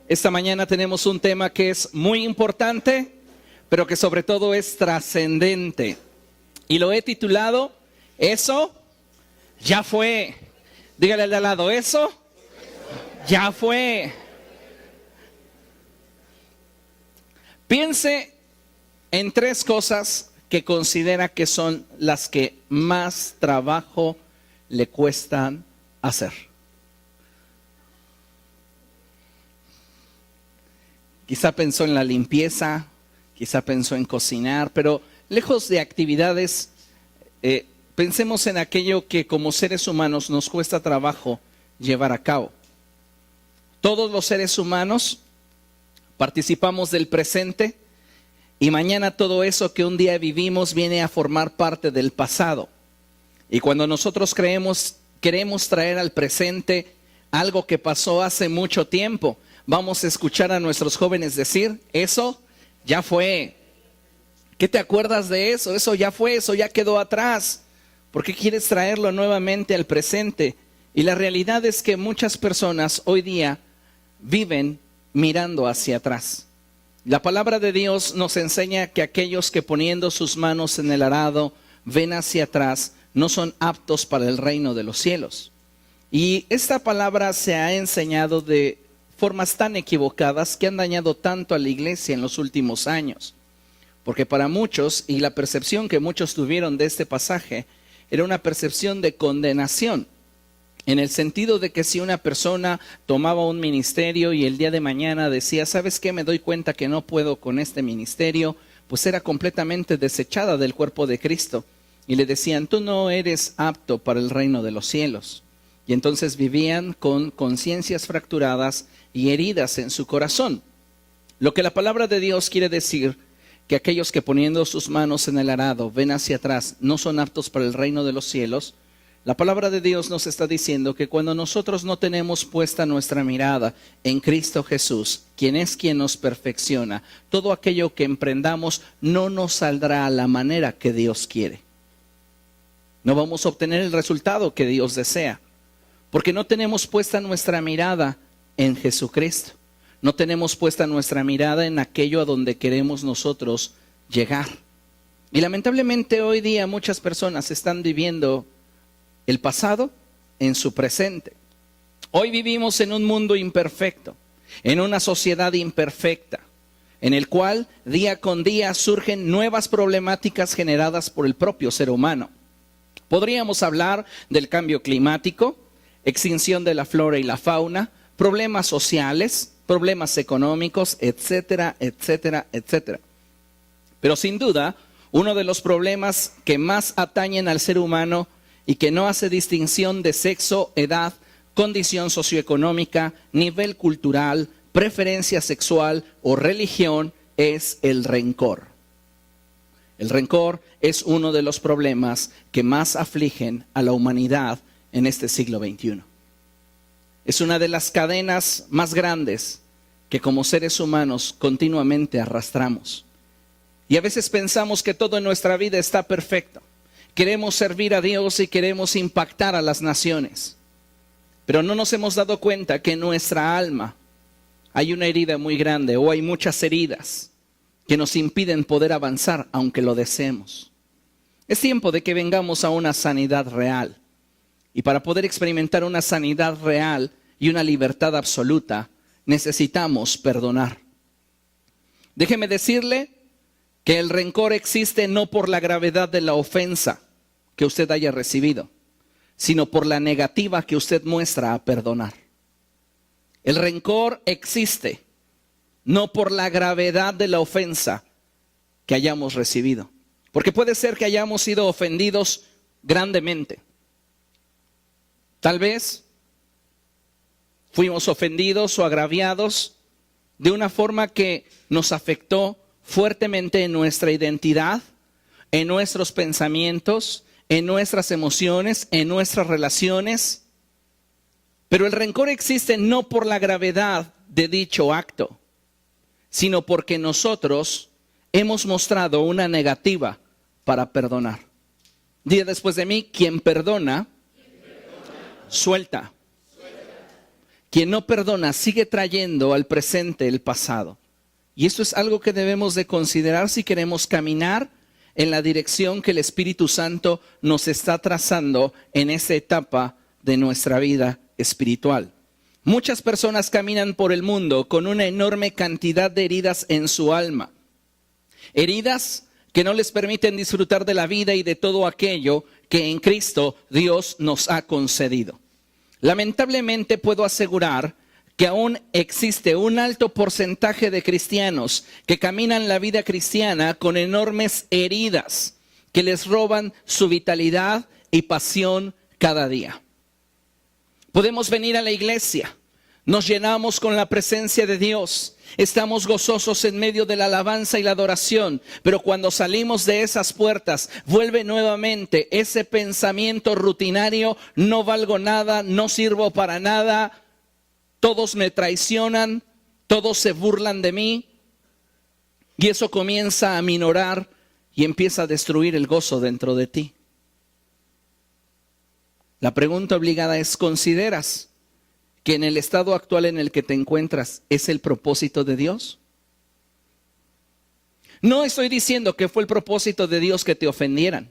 Esta mañana tenemos un tema que es muy importante, pero que sobre todo es trascendente. Y lo he titulado, Eso ya fue. Dígale al de al lado, eso ya fue. Piense en tres cosas que considera que son las que más trabajo le cuestan hacer. Quizá pensó en la limpieza, quizá pensó en cocinar, pero lejos de actividades, pensemos en aquello que como seres humanos nos cuesta trabajo llevar a cabo. Todos los seres humanos participamos del presente y mañana todo eso que un día vivimos viene a formar parte del pasado. Y cuando nosotros queremos traer al presente algo que pasó hace mucho tiempo, vamos a escuchar a nuestros jóvenes decir, eso ya fue. ¿Qué te acuerdas de eso? Eso ya fue, eso ya quedó atrás. ¿Por qué quieres traerlo nuevamente al presente? Y la realidad es que muchas personas hoy día viven mirando hacia atrás. La palabra de Dios nos enseña que aquellos que poniendo sus manos en el arado ven hacia atrás no son aptos para el reino de los cielos. Y esta palabra se ha enseñado de formas tan equivocadas que han dañado tanto a la iglesia en los últimos años. Porque para muchos, y la percepción que muchos tuvieron de este pasaje, era una percepción de condenación. En el sentido de que si una persona tomaba un ministerio y el día de mañana decía, ¿sabes qué? Me doy cuenta que no puedo con este ministerio, pues era completamente desechada del cuerpo de Cristo. Y le decían, tú no eres apto para el reino de los cielos. Y entonces vivían con conciencias fracturadas y heridas en su corazón. Lo que la palabra de Dios quiere decir, que aquellos que poniendo sus manos en el arado ven hacia atrás no son aptos para el reino de los cielos. La palabra de Dios nos está diciendo que cuando nosotros no tenemos puesta nuestra mirada en Cristo Jesús, quien es quien nos perfecciona, todo aquello que emprendamos no nos saldrá a la manera que Dios quiere. No vamos a obtener el resultado que Dios desea, porque no tenemos puesta nuestra mirada en Jesucristo. No tenemos puesta nuestra mirada en aquello a donde queremos nosotros llegar. Y lamentablemente hoy día muchas personas están viviendo el pasado en su presente. Hoy vivimos en un mundo imperfecto, en una sociedad imperfecta, en el cual día con día surgen nuevas problemáticas generadas por el propio ser humano. Podríamos hablar del cambio climático, extinción de la flora y la fauna, problemas sociales, problemas económicos, etcétera, etcétera, etcétera. Pero sin duda, uno de los problemas que más atañen al ser humano y que no hace distinción de sexo, edad, condición socioeconómica, nivel cultural, preferencia sexual o religión es el rencor. El rencor es uno de los problemas que más afligen a la humanidad en este siglo XXI. Es una de las cadenas más grandes que como seres humanos continuamente arrastramos. Y a veces pensamos que todo en nuestra vida está perfecto. Queremos servir a Dios y queremos impactar a las naciones. Pero no nos hemos dado cuenta que en nuestra alma hay una herida muy grande o hay muchas heridas que nos impiden poder avanzar aunque lo deseemos. Es tiempo de que vengamos a una sanidad real. Y para poder experimentar una sanidad real y una libertad absoluta, necesitamos perdonar. Déjeme decirle que el rencor existe no por la gravedad de la ofensa que usted haya recibido, sino por la negativa que usted muestra a perdonar. El rencor existe no por la gravedad de la ofensa que hayamos recibido, porque puede ser que hayamos sido ofendidos grandemente. Tal vez fuimos ofendidos o agraviados de una forma que nos afectó fuertemente en nuestra identidad, en nuestros pensamientos, en nuestras emociones, en nuestras relaciones. Pero el rencor existe no por la gravedad de dicho acto, sino porque nosotros hemos mostrado una negativa para perdonar. Diga después de mí, quien perdona, suelta. Quien no perdona sigue trayendo al presente el pasado. Y esto es algo que debemos de considerar si queremos caminar en la dirección que el Espíritu Santo nos está trazando en esta etapa de nuestra vida espiritual. Muchas personas caminan por el mundo con una enorme cantidad de heridas en su alma. Heridas que no les permiten disfrutar de la vida y de todo aquello que en Cristo Dios nos ha concedido. Lamentablemente puedo asegurar que aún existe un alto porcentaje de cristianos que caminan la vida cristiana con enormes heridas que les roban su vitalidad y pasión cada día. Podemos venir a la iglesia, nos llenamos con la presencia de Dios, estamos gozosos en medio de la alabanza y la adoración, pero cuando salimos de esas puertas, vuelve nuevamente ese pensamiento rutinario: no valgo nada, no sirvo para nada, todos me traicionan, todos se burlan de mí, y eso comienza a minorar y empieza a destruir el gozo dentro de ti. La pregunta obligada es: ¿consideras que en el estado actual en el que te encuentras es el propósito de Dios? No estoy diciendo que fue el propósito de Dios que te ofendieran.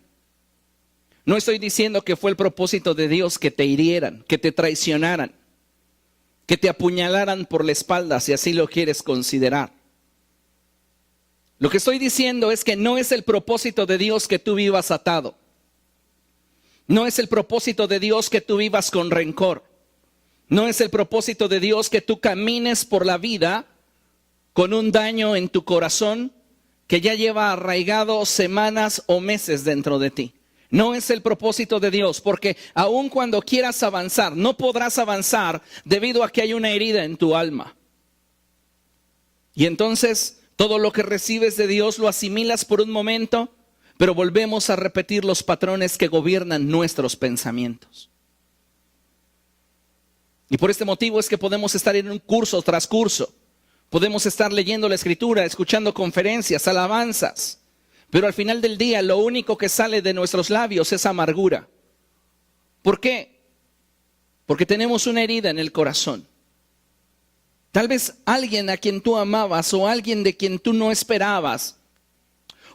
No estoy diciendo que fue el propósito de Dios que te hirieran, que te traicionaran, que te apuñalaran por la espalda, si así lo quieres considerar. Lo que estoy diciendo es que no es el propósito de Dios que tú vivas atado. No es el propósito de Dios que tú vivas con rencor. No es el propósito de Dios que tú camines por la vida con un daño en tu corazón que ya lleva arraigado semanas o meses dentro de ti. No es el propósito de Dios, porque aun cuando quieras avanzar, no podrás avanzar debido a que hay una herida en tu alma. Y entonces todo lo que recibes de Dios lo asimilas por un momento, pero volvemos a repetir los patrones que gobiernan nuestros pensamientos. Y por este motivo es que podemos estar en un curso tras curso. Podemos estar leyendo la Escritura, escuchando conferencias, alabanzas. Pero al final del día lo único que sale de nuestros labios es amargura. ¿Por qué? Porque tenemos una herida en el corazón. Tal vez alguien a quien tú amabas o alguien de quien tú no esperabas,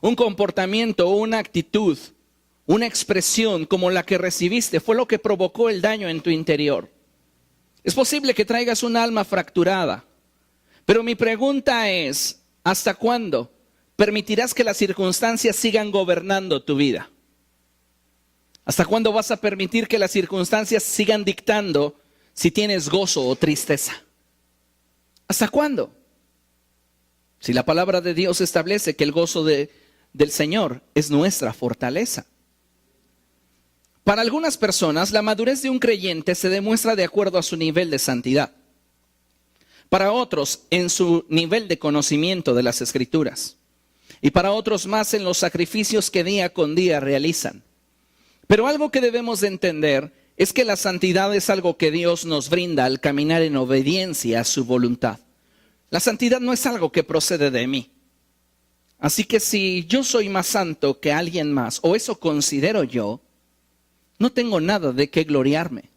un comportamiento o una actitud, una expresión como la que recibiste fue lo que provocó el daño en tu interior. Es posible que traigas un alma fracturada, pero mi pregunta es: ¿hasta cuándo permitirás que las circunstancias sigan gobernando tu vida? ¿Hasta cuándo vas a permitir que las circunstancias sigan dictando si tienes gozo o tristeza? ¿Hasta cuándo? Si la palabra de Dios establece que el gozo del Señor es nuestra fortaleza. Para algunas personas, la madurez de un creyente se demuestra de acuerdo a su nivel de santidad. Para otros, en su nivel de conocimiento de las Escrituras. Y para otros más en los sacrificios que día con día realizan. Pero algo que debemos de entender es que la santidad es algo que Dios nos brinda al caminar en obediencia a su voluntad. La santidad no es algo que procede de mí. Así que si yo soy más santo que alguien más, o eso considero yo, no tengo nada de qué gloriarme,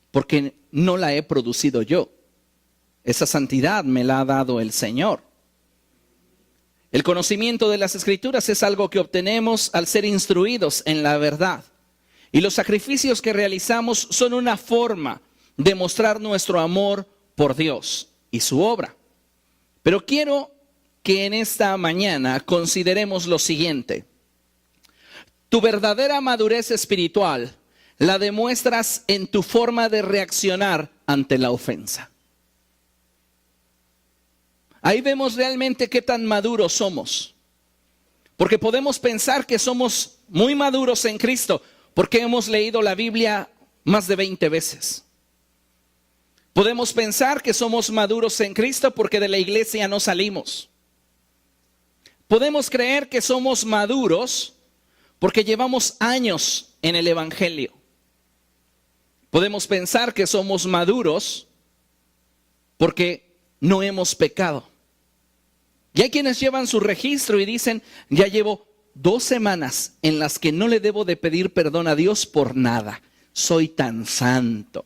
porque no la he producido yo. Esa santidad me la ha dado el Señor. El conocimiento de las Escrituras es algo que obtenemos al ser instruidos en la verdad. Y los sacrificios que realizamos son una forma de mostrar nuestro amor por Dios y su obra. Pero quiero que en esta mañana consideremos lo siguiente. Tu verdadera madurez espiritual la demuestras en tu forma de reaccionar ante la ofensa. Ahí vemos realmente qué tan maduros somos. Porque podemos pensar que somos muy maduros en Cristo porque hemos leído la Biblia más de 20 veces. Podemos pensar que somos maduros en Cristo porque de la iglesia no salimos. Podemos creer que somos maduros porque llevamos años en el Evangelio. Podemos pensar que somos maduros porque no hemos pecado. Y hay quienes llevan su registro y dicen: ya llevo 2 semanas en las que no le debo de pedir perdón a Dios por nada. Soy tan santo.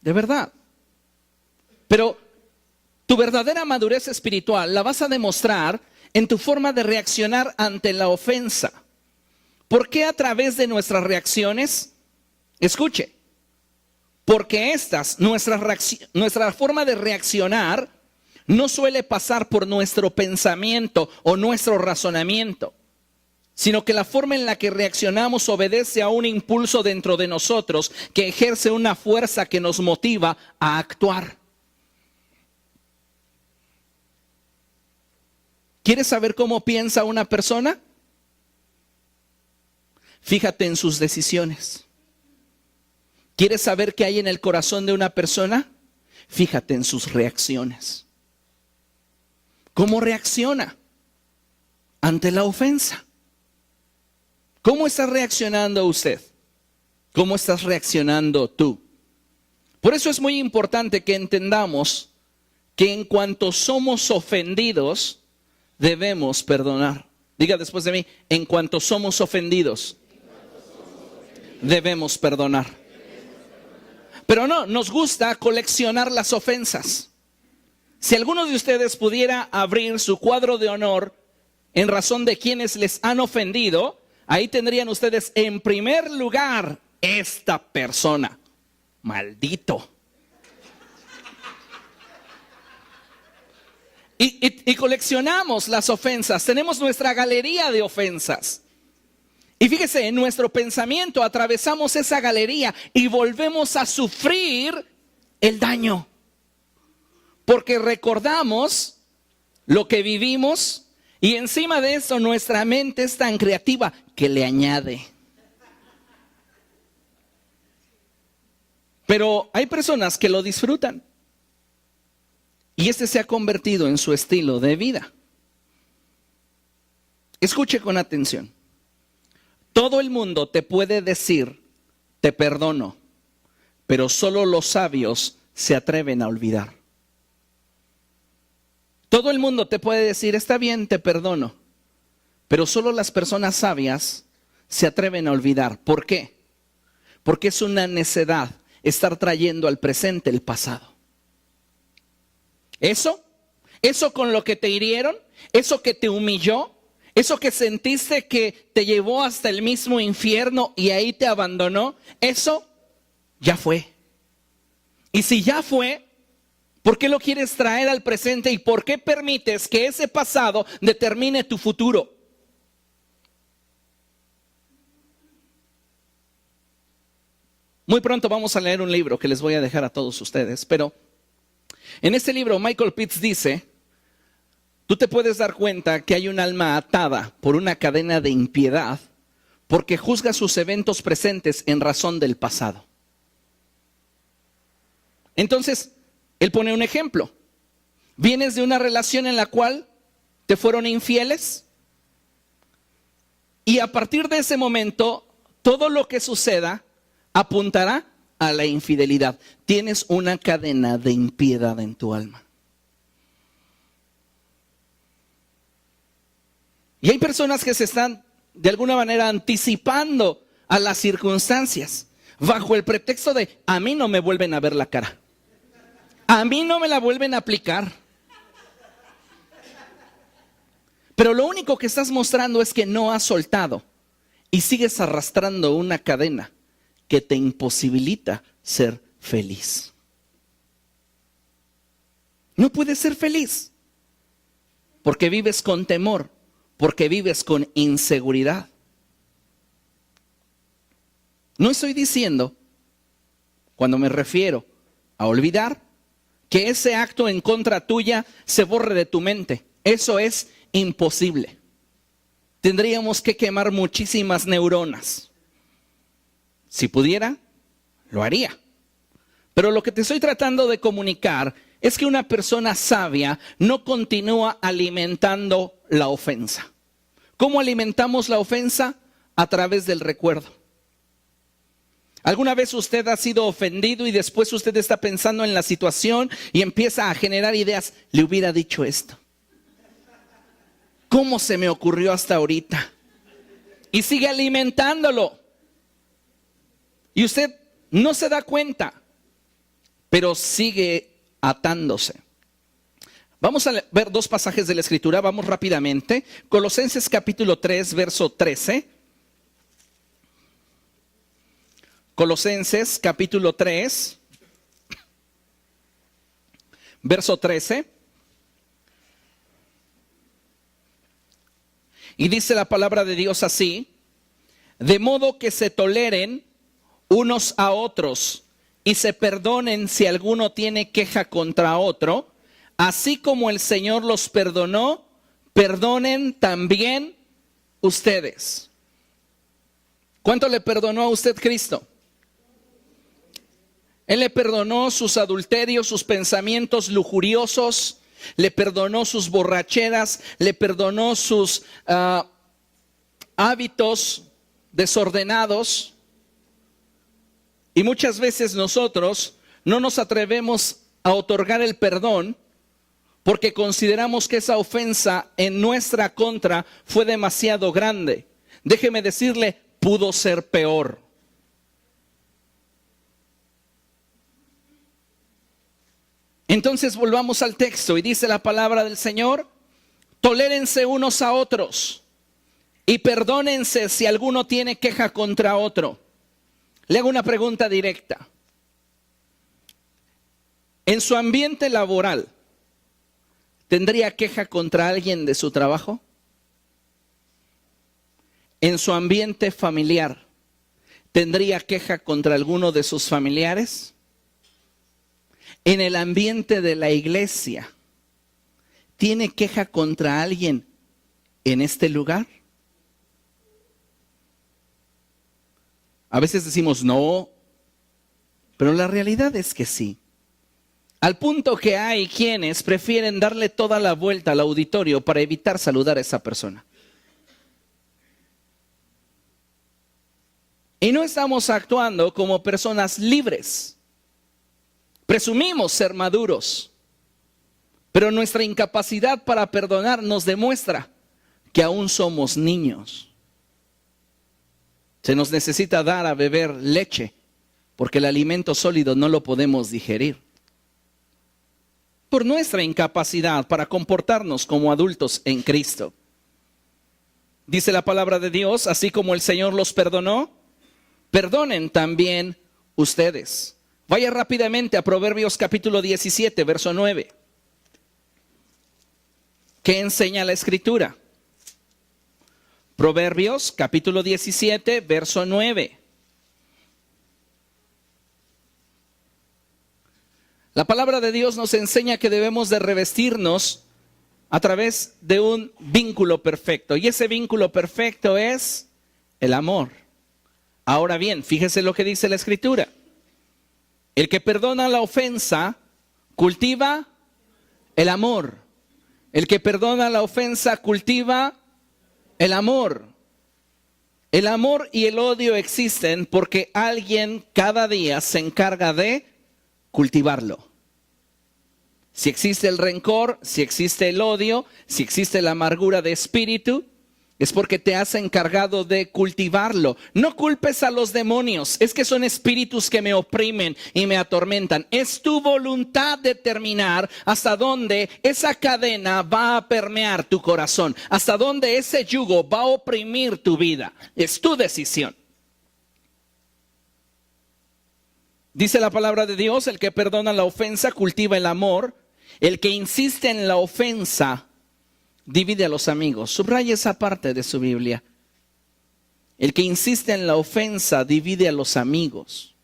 de verdad. Pero tu verdadera madurez espiritual la vas a demostrar en tu forma de reaccionar ante la ofensa. ¿Por qué a través de nuestras reacciones? Escuche, porque nuestra forma de reaccionar no suele pasar por nuestro pensamiento o nuestro razonamiento, sino que la forma en la que reaccionamos obedece a un impulso dentro de nosotros que ejerce una fuerza que nos motiva a actuar. ¿Quieres saber cómo piensa una persona? Fíjate en sus decisiones. ¿Quieres saber qué hay en el corazón de una persona? Fíjate en sus reacciones. ¿Cómo reacciona ante la ofensa? ¿Cómo está reaccionando usted? ¿Cómo estás reaccionando tú? Por eso es muy importante que entendamos que en cuanto somos ofendidos, debemos perdonar. Diga después de mí, en cuanto somos ofendidos, debemos perdonar. Pero no, nos gusta coleccionar las ofensas. Si alguno de ustedes pudiera abrir su cuadro de honor en razón de quienes les han ofendido, ahí tendrían ustedes en primer lugar esta persona. Maldito. Y coleccionamos las ofensas, tenemos nuestra galería de ofensas. Y fíjese, en nuestro pensamiento atravesamos esa galería y volvemos a sufrir el daño. Porque recordamos lo que vivimos y encima de eso nuestra mente es tan creativa que le añade. Pero hay personas que lo disfrutan. Y este se ha convertido en su estilo de vida. Escuche con atención. Todo el mundo te puede decir, te perdono, pero solo los sabios se atreven a olvidar. Todo el mundo te puede decir, está bien, te perdono, pero solo las personas sabias se atreven a olvidar. ¿Por qué? Porque es una necedad estar trayendo al presente el pasado. Eso con lo que te hirieron, eso que te humilló, eso que sentiste que te llevó hasta el mismo infierno y ahí te abandonó, eso ya fue. Y si ya fue, ¿por qué lo quieres traer al presente y por qué permites que ese pasado determine tu futuro? Muy pronto vamos a leer un libro que les voy a dejar a todos ustedes, pero en este libro Michael Pitts dice, tú te puedes dar cuenta que hay un alma atada por una cadena de impiedad porque juzga sus eventos presentes en razón del pasado. Entonces, él pone un ejemplo. ¿Vienes de una relación en la cual te fueron infieles? Y a partir de ese momento, todo lo que suceda apuntará a la infidelidad. Tienes una cadena de impiedad en tu alma. Y hay personas que se están de alguna manera anticipando a las circunstancias bajo el pretexto de a mí no me vuelven a ver la cara. A mí no me la vuelven a aplicar. Pero lo único que estás mostrando es que no has soltado y sigues arrastrando una cadena que te imposibilita ser feliz. No puedes ser feliz porque vives con temor, porque vives con inseguridad. No estoy diciendo, cuando me refiero a olvidar, que ese acto en contra tuya se borre de tu mente. Eso es imposible. Tendríamos que quemar muchísimas neuronas. Si pudiera, lo haría. Pero lo que te estoy tratando de comunicar es que una persona sabia no continúa alimentando la ofensa. ¿Cómo alimentamos la ofensa? A través del recuerdo. ¿Alguna vez usted ha sido ofendido y después usted está pensando en la situación y empieza a generar ideas? Le hubiera dicho esto. ¿Cómo se me ocurrió hasta ahorita? Y sigue alimentándolo. Y usted no se da cuenta pero sigue atándose. Vamos a ver dos pasajes de la Escritura, vamos rápidamente. Colosenses capítulo 3, verso 13. Colosenses capítulo 3, verso 13. Y dice la palabra de Dios así: de modo que se toleren unos a otros y se perdonen si alguno tiene queja contra otro, así como el Señor los perdonó, perdonen también ustedes. ¿Cuánto le perdonó a usted Cristo? Él le perdonó sus adulterios, sus pensamientos lujuriosos, le perdonó sus borracheras, le perdonó sus hábitos desordenados. Y muchas veces nosotros no nos atrevemos a otorgar el perdón porque consideramos que esa ofensa en nuestra contra fue demasiado grande. Déjeme decirle, pudo ser peor. Entonces volvamos al texto y dice la palabra del Señor: tolérense unos a otros y perdónense si alguno tiene queja contra otro. Le hago una pregunta directa. En su ambiente laboral, ¿tendría queja contra alguien de su trabajo? En su ambiente familiar, ¿tendría queja contra alguno de sus familiares? En el ambiente de la iglesia, ¿tiene queja contra alguien en este lugar? A veces decimos no, pero la realidad es que sí. Al punto que hay quienes prefieren darle toda la vuelta al auditorio para evitar saludar a esa persona. Y no estamos actuando como personas libres. Presumimos ser maduros, pero nuestra incapacidad para perdonar nos demuestra que aún somos niños. Se nos necesita dar a beber leche, porque el alimento sólido no lo podemos digerir. Por nuestra incapacidad para comportarnos como adultos en Cristo. Dice la palabra de Dios, así como el Señor los perdonó, perdonen también ustedes. Vaya rápidamente a Proverbios capítulo 17, verso 9. ¿Qué enseña la Escritura? Proverbios capítulo 17, verso 9. La palabra de Dios nos enseña que debemos de revestirnos a través de un vínculo perfecto. Y ese vínculo perfecto es el amor. Ahora bien, fíjese lo que dice la Escritura. El que perdona la ofensa, cultiva el amor. El que perdona la ofensa, cultiva el amor. El amor y el odio existen porque alguien cada día se encarga de cultivarlo. Si existe el rencor, si existe el odio, si existe la amargura de espíritu, es porque te has encargado de cultivarlo. No culpes a los demonios, es que son espíritus que me oprimen y me atormentan. Es tu voluntad determinar hasta dónde esa cadena va a permear tu corazón, hasta dónde ese yugo va a oprimir tu vida. Es tu decisión. Dice la palabra de Dios, el que perdona la ofensa cultiva el amor. El que insiste en la ofensa divide a los amigos. Subraya esa parte de su Biblia. El que insiste en la ofensa divide a los amigos.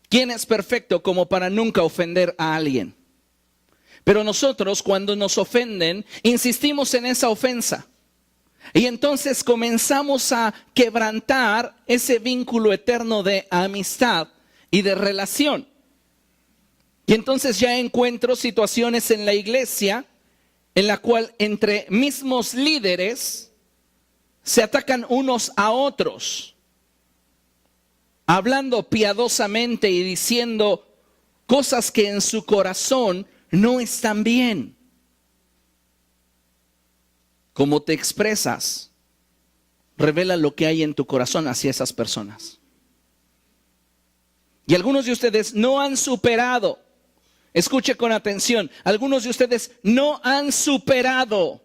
¿Quién es perfecto como para nunca ofender a alguien? Pero nosotros, cuando nos ofenden, insistimos en esa ofensa. Y entonces comenzamos a quebrantar ese vínculo eterno de amistad y de relación. Y entonces ya encuentro situaciones en la iglesia en la cual entre mismos líderes se atacan unos a otros, hablando piadosamente y diciendo cosas que en su corazón no están bien. Cómo te expresas revela lo que hay en tu corazón hacia esas personas. Y algunos de ustedes no han superado, escuche con atención, algunos de ustedes no han superado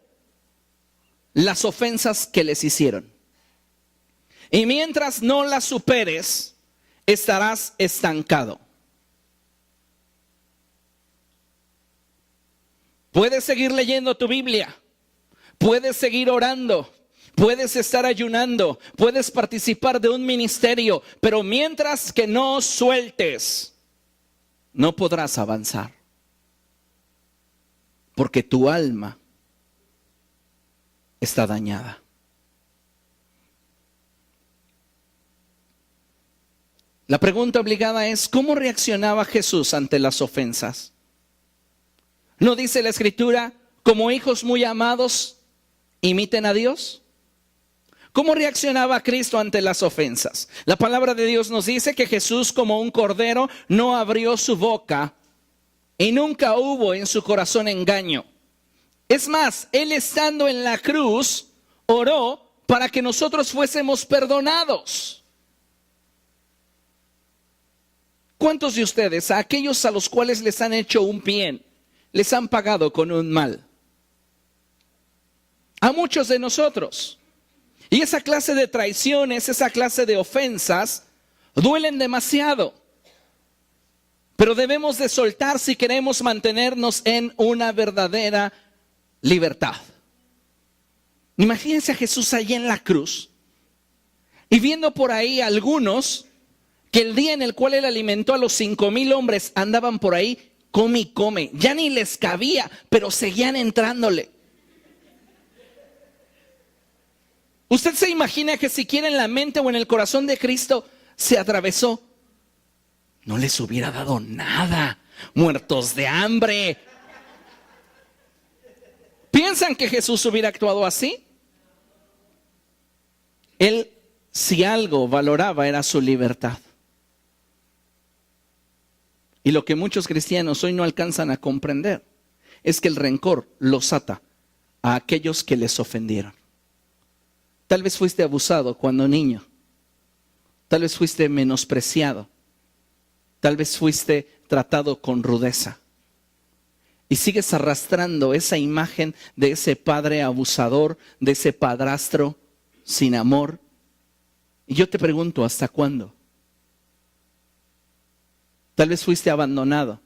las ofensas que les hicieron. Y mientras no las superes, estarás estancado. Puedes seguir leyendo tu Biblia, puedes seguir orando, puedes estar ayunando, puedes participar de un ministerio, pero mientras que no sueltes, no podrás avanzar. Porque tu alma está dañada. La pregunta obligada es, ¿cómo reaccionaba Jesús ante las ofensas? ¿No dice la Escritura, como hijos muy amados, imiten a Dios? ¿Cómo reaccionaba Cristo ante las ofensas? La palabra de Dios nos dice que Jesús, como un cordero, no abrió su boca y nunca hubo en su corazón engaño. Es más, Él estando en la cruz, oró para que nosotros fuésemos perdonados. ¿Cuántos de ustedes, a aquellos a los cuales les han hecho un bien, les han pagado con un mal? A muchos de nosotros. Y esa clase de traiciones, esa clase de ofensas, duelen demasiado. Pero debemos de soltar si queremos mantenernos en una verdadera libertad. Imagínense a Jesús allí en la cruz y viendo por ahí algunos que el día en el cual Él alimentó a los 5,000 hombres andaban por ahí, come y come. Ya ni les cabía, pero seguían entrándole. ¿Usted se imagina que siquiera en la mente o en el corazón de Cristo se atravesó? No les hubiera dado nada, muertos de hambre. ¿Piensan que Jesús hubiera actuado así? Él, si algo valoraba, era su libertad. Y lo que muchos cristianos hoy no alcanzan a comprender es que el rencor los ata a aquellos que les ofendieron. Tal vez fuiste abusado cuando niño. Tal vez fuiste menospreciado. Tal vez fuiste tratado con rudeza. Y sigues arrastrando esa imagen de ese padre abusador, de ese padrastro sin amor. Y yo te pregunto, ¿hasta cuándo? Tal vez fuiste abandonado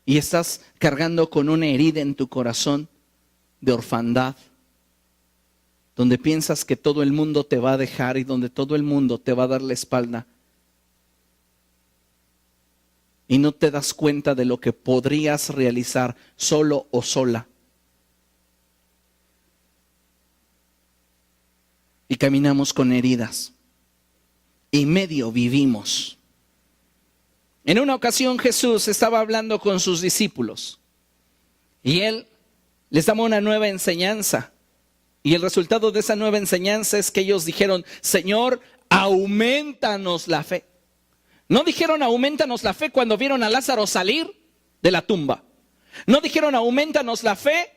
y estás cargando con una herida en tu corazón de orfandad, donde piensas que todo el mundo te va a dejar y donde todo el mundo te va a dar la espalda. Y no te das cuenta de lo que podrías realizar solo o sola. Y caminamos con heridas. Y medio vivimos. En una ocasión Jesús estaba hablando con sus discípulos. Y Él les daba una nueva enseñanza. Y el resultado de esa nueva enseñanza es que ellos dijeron, Señor, aumentanos la fe. No dijeron aumentanos la fe cuando vieron a Lázaro salir de la tumba. No dijeron aumentanos la fe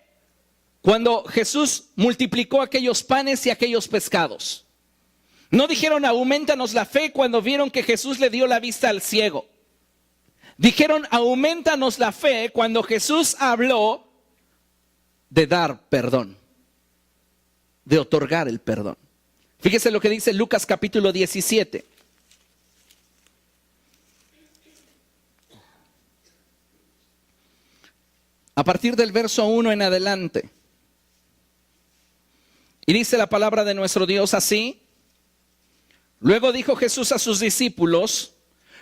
cuando Jesús multiplicó aquellos panes y aquellos pescados. No dijeron aumentanos la fe cuando vieron que Jesús le dio la vista al ciego. Dijeron aumentanos la fe cuando Jesús habló de dar perdón, de otorgar el perdón. Fíjese lo que dice Lucas capítulo 17. A partir del verso 1 en adelante. Y dice la palabra de nuestro Dios así. Luego dijo Jesús a sus discípulos,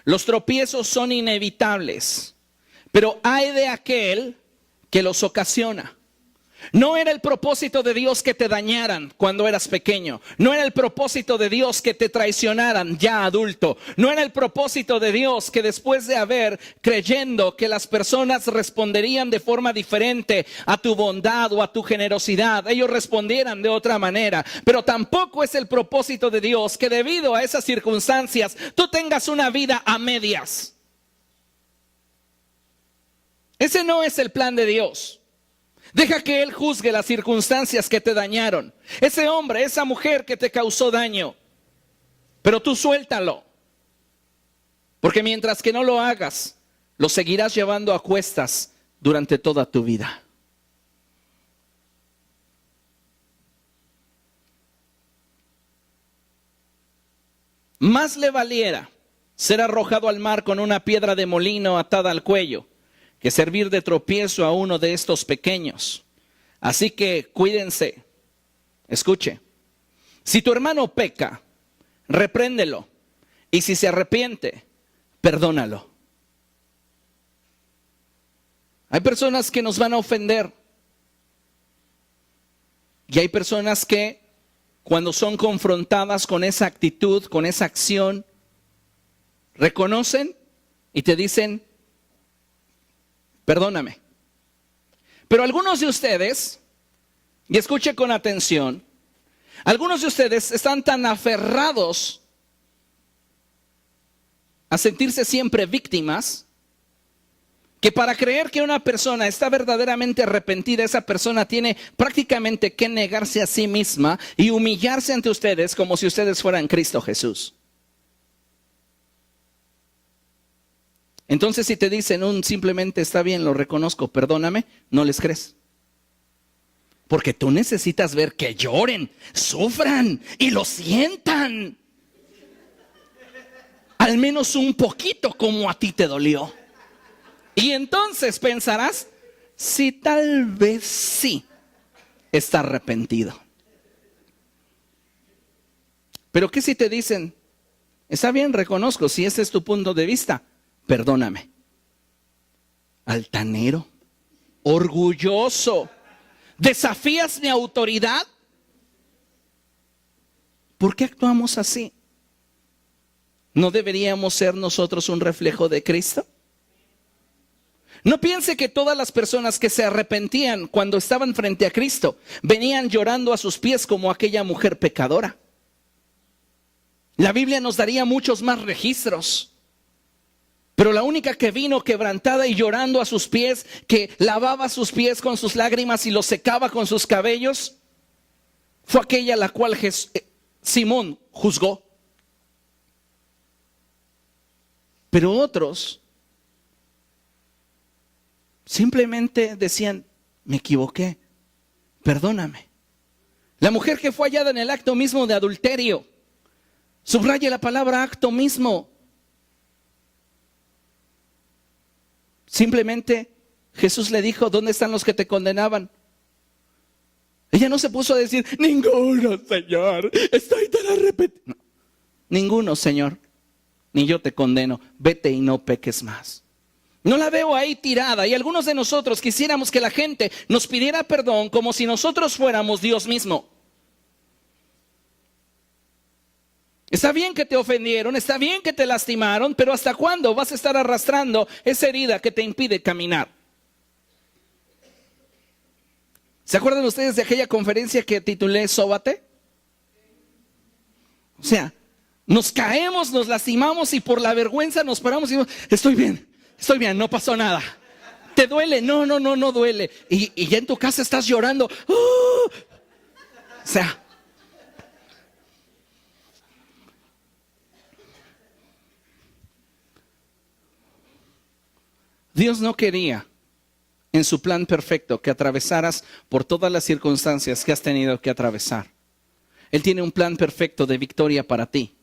los tropiezos son inevitables, pero ay de aquel que los ocasiona. No era el propósito de Dios que te dañaran cuando eras pequeño. No era el propósito de Dios que te traicionaran ya adulto. No era el propósito de Dios que después de haber creyendo que las personas responderían de forma diferente a tu bondad o a tu generosidad, ellos respondieran de otra manera. Pero tampoco es el propósito de Dios que debido a esas circunstancias tú tengas una vida a medias. Ese no es el plan de Dios. Deja que Él juzgue las circunstancias que te dañaron. Ese hombre, esa mujer que te causó daño. Pero tú suéltalo. Porque mientras que no lo hagas, lo seguirás llevando a cuestas durante toda tu vida. Más le valiera ser arrojado al mar con una piedra de molino atada al cuello que servir de tropiezo a uno de estos pequeños. Así que cuídense. Escuche. Si tu hermano peca, repréndelo. Y si se arrepiente, perdónalo. Hay personas que nos van a ofender. Y hay personas que cuando son confrontadas con esa actitud, con esa acción, reconocen y te dicen, perdóname. Pero algunos de ustedes, y escuche con atención, algunos de ustedes están tan aferrados a sentirse siempre víctimas, que para creer que una persona está verdaderamente arrepentida, esa persona tiene prácticamente que negarse a sí misma y humillarse ante ustedes como si ustedes fueran Cristo Jesús. Entonces si te dicen simplemente está bien, lo reconozco, perdóname, no les crees. Porque tú necesitas ver que lloren, sufran y lo sientan. Al menos un poquito como a ti te dolió. Y entonces pensarás, si tal vez sí está arrepentido. Pero ¿qué si te dicen, está bien, reconozco, si ese es tu punto de vista, perdóname? Altanero, orgulloso, ¿desafías mi autoridad? ¿Por qué actuamos así? ¿No deberíamos ser nosotros un reflejo de Cristo? No piense que todas las personas que se arrepentían cuando estaban frente a Cristo venían llorando a sus pies como aquella mujer pecadora. La Biblia nos daría muchos más registros. Pero la única que vino quebrantada y llorando a sus pies, que lavaba sus pies con sus lágrimas y los secaba con sus cabellos, fue aquella a la cual Simón juzgó. Pero otros simplemente decían, me equivoqué, perdóname. La mujer que fue hallada en el acto mismo de adulterio, subraye la palabra acto mismo. Simplemente Jesús le dijo, ¿dónde están los que te condenaban? Ella no se puso a decir, ninguno, Señor, estoy tan arrepentido. No, ninguno, Señor, ni yo te condeno, vete y no peques más. No la veo ahí tirada, y algunos de nosotros quisiéramos que la gente nos pidiera perdón como si nosotros fuéramos Dios mismo. Está bien que te ofendieron, está bien que te lastimaron, pero ¿hasta cuándo vas a estar arrastrando esa herida que te impide caminar? ¿Se acuerdan ustedes de aquella conferencia que titulé Sóbate? O sea, nos caemos, nos lastimamos y por la vergüenza nos paramos y decimos, estoy bien, no pasó nada. ¿Te duele? No duele. Y ya en tu casa estás llorando. ¡Oh! O sea, Dios no quería en su plan perfecto que atravesaras por todas las circunstancias que has tenido que atravesar. Él tiene un plan perfecto de victoria para ti.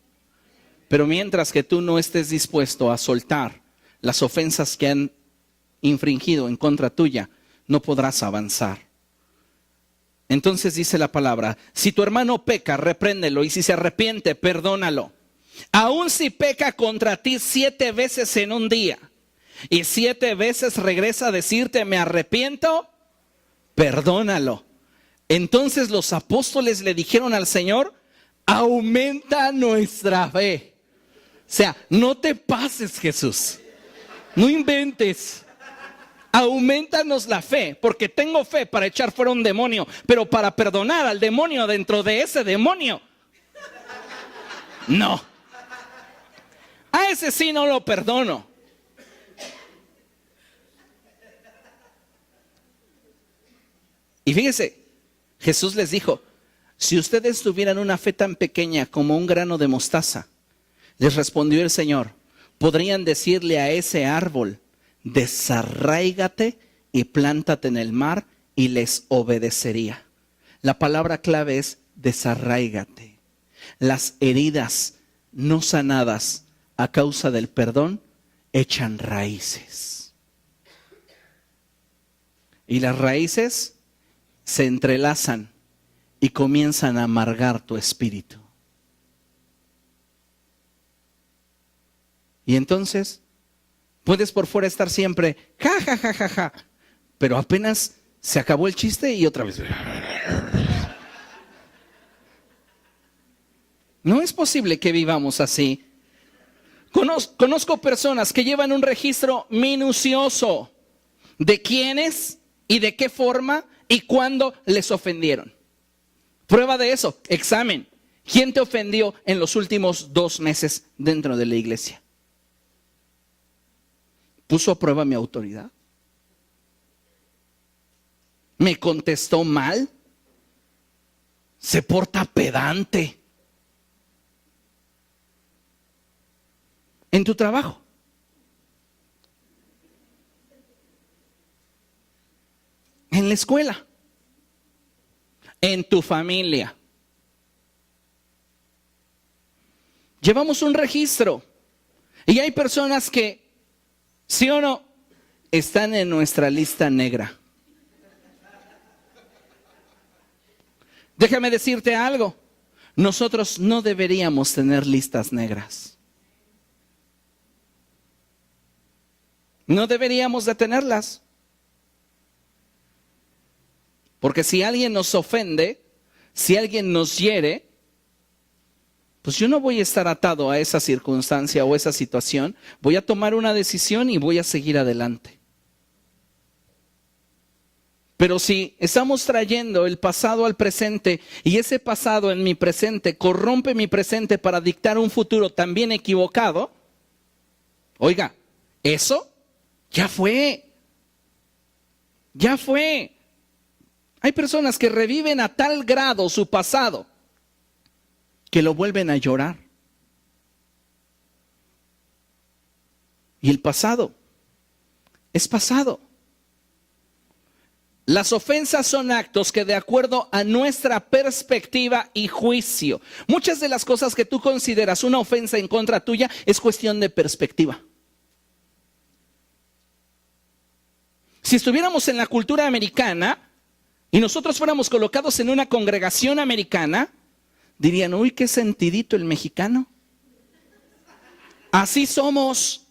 Pero mientras que tú no estés dispuesto a soltar las ofensas que han infringido en contra tuya, no podrás avanzar. Entonces dice la palabra, si tu hermano peca, repréndelo, y si se arrepiente, perdónalo. Aun si peca contra ti 7 veces en un día, y 7 veces regresa a decirte, me arrepiento, perdónalo. Entonces los apóstoles le dijeron al Señor, aumenta nuestra fe. O sea, no te pases, Jesús. No inventes. Aumentanos la fe, porque tengo fe para echar fuera un demonio, pero para perdonar al demonio dentro de ese demonio, no. A ese sí no lo perdono. Y fíjese, Jesús les dijo, si ustedes tuvieran una fe tan pequeña como un grano de mostaza, les respondió el Señor, podrían decirle a ese árbol: desarráigate y plántate en el mar, y les obedecería. La palabra clave es desarráigate. Las heridas no sanadas a causa del perdón echan raíces. Y las raíces se entrelazan y comienzan a amargar tu espíritu. Y entonces puedes por fuera estar siempre ja, ja, ja, ja, ja, pero apenas se acabó el chiste y otra vez. No es posible que vivamos así. Conozco personas que llevan un registro minucioso de quiénes y de qué forma y cuándo les ofendieron. Prueba de eso, examen. ¿Quién te ofendió en los últimos 2 meses dentro de la iglesia? ¿Puso a prueba mi autoridad? ¿Me contestó mal? ¿Se porta pedante? En tu trabajo. En la escuela. En tu familia. Llevamos un registro. Y hay personas que, ¿sí o no?, están en nuestra lista negra. Déjame decirte algo. Nosotros no deberíamos tener listas negras. No deberíamos de tenerlas. Porque si alguien nos ofende, si alguien nos hiere, pues yo no voy a estar atado a esa circunstancia o esa situación. Voy a tomar una decisión y voy a seguir adelante. Pero si estamos trayendo el pasado al presente y ese pasado en mi presente corrompe mi presente para dictar un futuro también equivocado, oiga, eso ya fue. Ya fue. Hay personas que reviven a tal grado su pasado que lo vuelven a llorar. Y el pasado es pasado. Las ofensas son actos que de acuerdo a nuestra perspectiva y juicio, muchas de las cosas que tú consideras una ofensa en contra tuya es cuestión de perspectiva. Si estuviéramos en la cultura americana y nosotros fuéramos colocados en una congregación americana, dirían: uy, qué sentidito el mexicano. Así somos,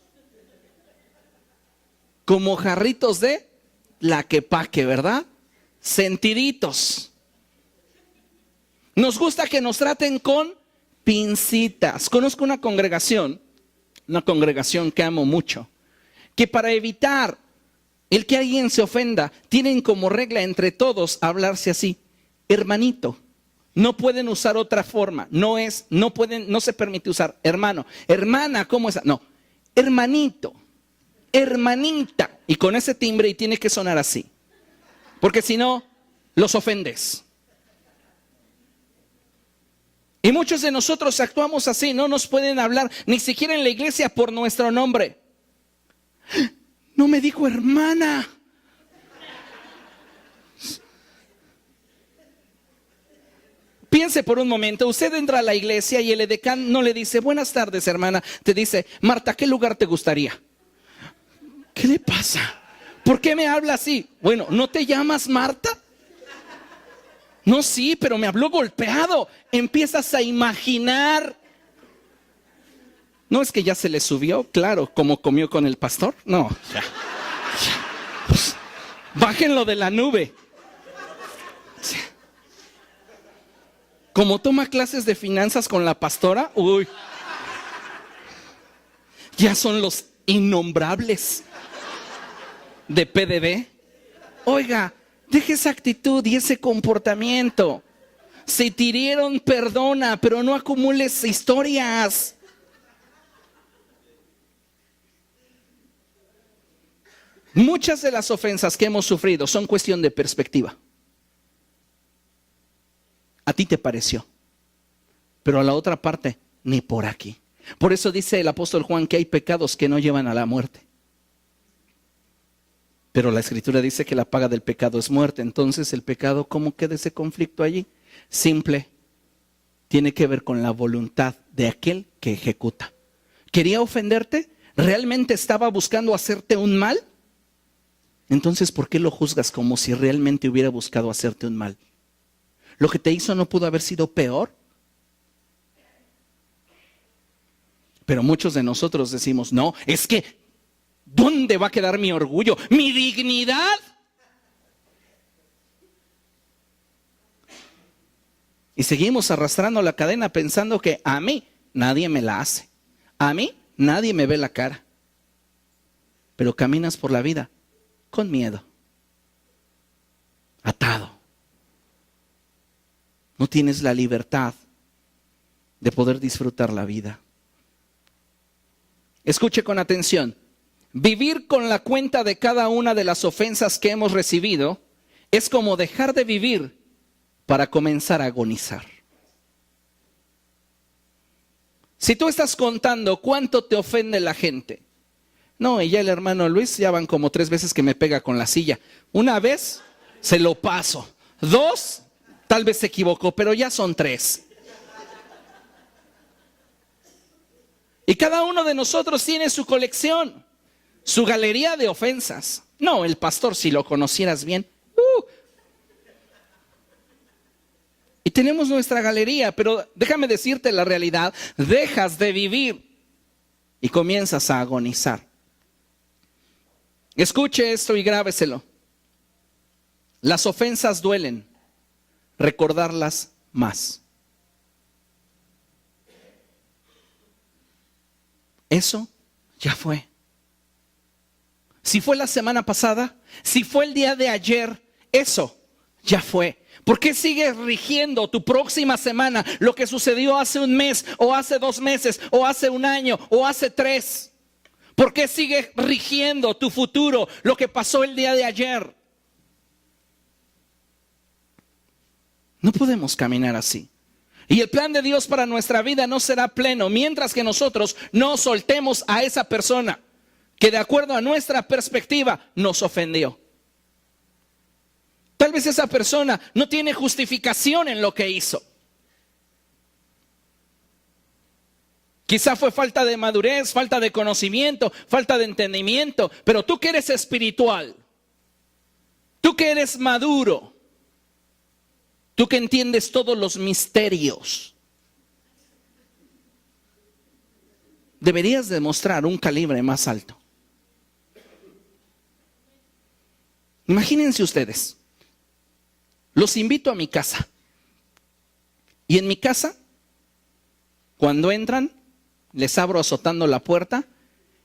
como jarritos de la quepaque, ¿verdad? Sentiditos. Nos gusta que nos traten con pincitas. Conozco una congregación que amo mucho, que para evitar el que alguien se ofenda, tienen como regla entre todos hablarse así: hermanito. No pueden usar otra forma. No se permite usar hermano, hermana, ¿cómo es? No, hermanito, hermanita. Y con ese timbre, y tiene que sonar así. Porque si no, los ofendes. Y muchos de nosotros actuamos así. No nos pueden hablar ni siquiera en la iglesia por nuestro nombre. No me dijo hermana. Piense por un momento, usted entra a la iglesia y el edecán no le dice: buenas tardes, hermana. Te dice: Marta, ¿qué lugar te gustaría? ¿Qué le pasa? ¿Por qué me habla así? Bueno, ¿no te llamas Marta? No, sí, pero me habló golpeado. Empiezas a imaginar. ¿No es que ya se le subió? Claro, como comió con el pastor. No, ya. Pues, bájenlo de la nube. Como toma clases de finanzas con la pastora, uy, ya son los innombrables de PDB. Oiga, deje esa actitud y ese comportamiento. Si te hirieron, perdona, pero no acumules historias. Muchas de las ofensas que hemos sufrido son cuestión de perspectiva. A ti te pareció, pero a la otra parte, ni por aquí. Por eso dice el apóstol Juan que hay pecados que no llevan a la muerte. Pero la Escritura dice que la paga del pecado es muerte. Entonces, ¿el pecado cómo queda ese conflicto allí? Simple. Tiene que ver con la voluntad de aquel que ejecuta. ¿Quería ofenderte? ¿Realmente estaba buscando hacerte un mal? Entonces, ¿por qué lo juzgas como si realmente hubiera buscado hacerte un mal? ¿Lo que te hizo no pudo haber sido peor? Pero muchos de nosotros decimos, no, es que, ¿dónde va a quedar mi orgullo? ¿Mi dignidad? Y seguimos arrastrando la cadena pensando que a mí nadie me la hace. A mí nadie me ve la cara. Pero caminas por la vida con miedo, atado. No tienes la libertad de poder disfrutar la vida. Escuche con atención. Vivir con la cuenta de cada una de las ofensas que hemos recibido es como dejar de vivir para comenzar a agonizar. Si tú estás contando cuánto te ofende la gente, no, y ya el hermano Luis ya van como 3 veces que me pega con la silla. Una vez se lo paso. 2, tal vez se equivocó, pero ya son 3. Y cada uno de nosotros tiene su colección, su galería de ofensas. No, el pastor, si lo conocieras bien. Y tenemos nuestra galería, pero déjame decirte la realidad. Dejas de vivir y comienzas a agonizar. Escuche esto y grábeselo. Las ofensas duelen, recordarlas más. Eso ya fue. Si fue la semana pasada, si fue el día de ayer, eso ya fue. ¿Por qué sigues rigiendo tu próxima semana lo que sucedió hace un mes, o hace 2 meses, o hace un año, o hace 3? ¿Por qué sigues rigiendo tu futuro, lo que pasó el día de ayer? No podemos caminar así. Y el plan de Dios para nuestra vida no será pleno mientras que nosotros no soltemos a esa persona que de acuerdo a nuestra perspectiva nos ofendió. Tal vez esa persona no tiene justificación en lo que hizo. Quizá fue falta de madurez, falta de conocimiento, falta de entendimiento. Pero tú que eres espiritual, tú que eres maduro, tú que entiendes todos los misterios, deberías demostrar un calibre más alto. Imagínense ustedes, los invito a mi casa. Y en mi casa, cuando entran, les abro azotando la puerta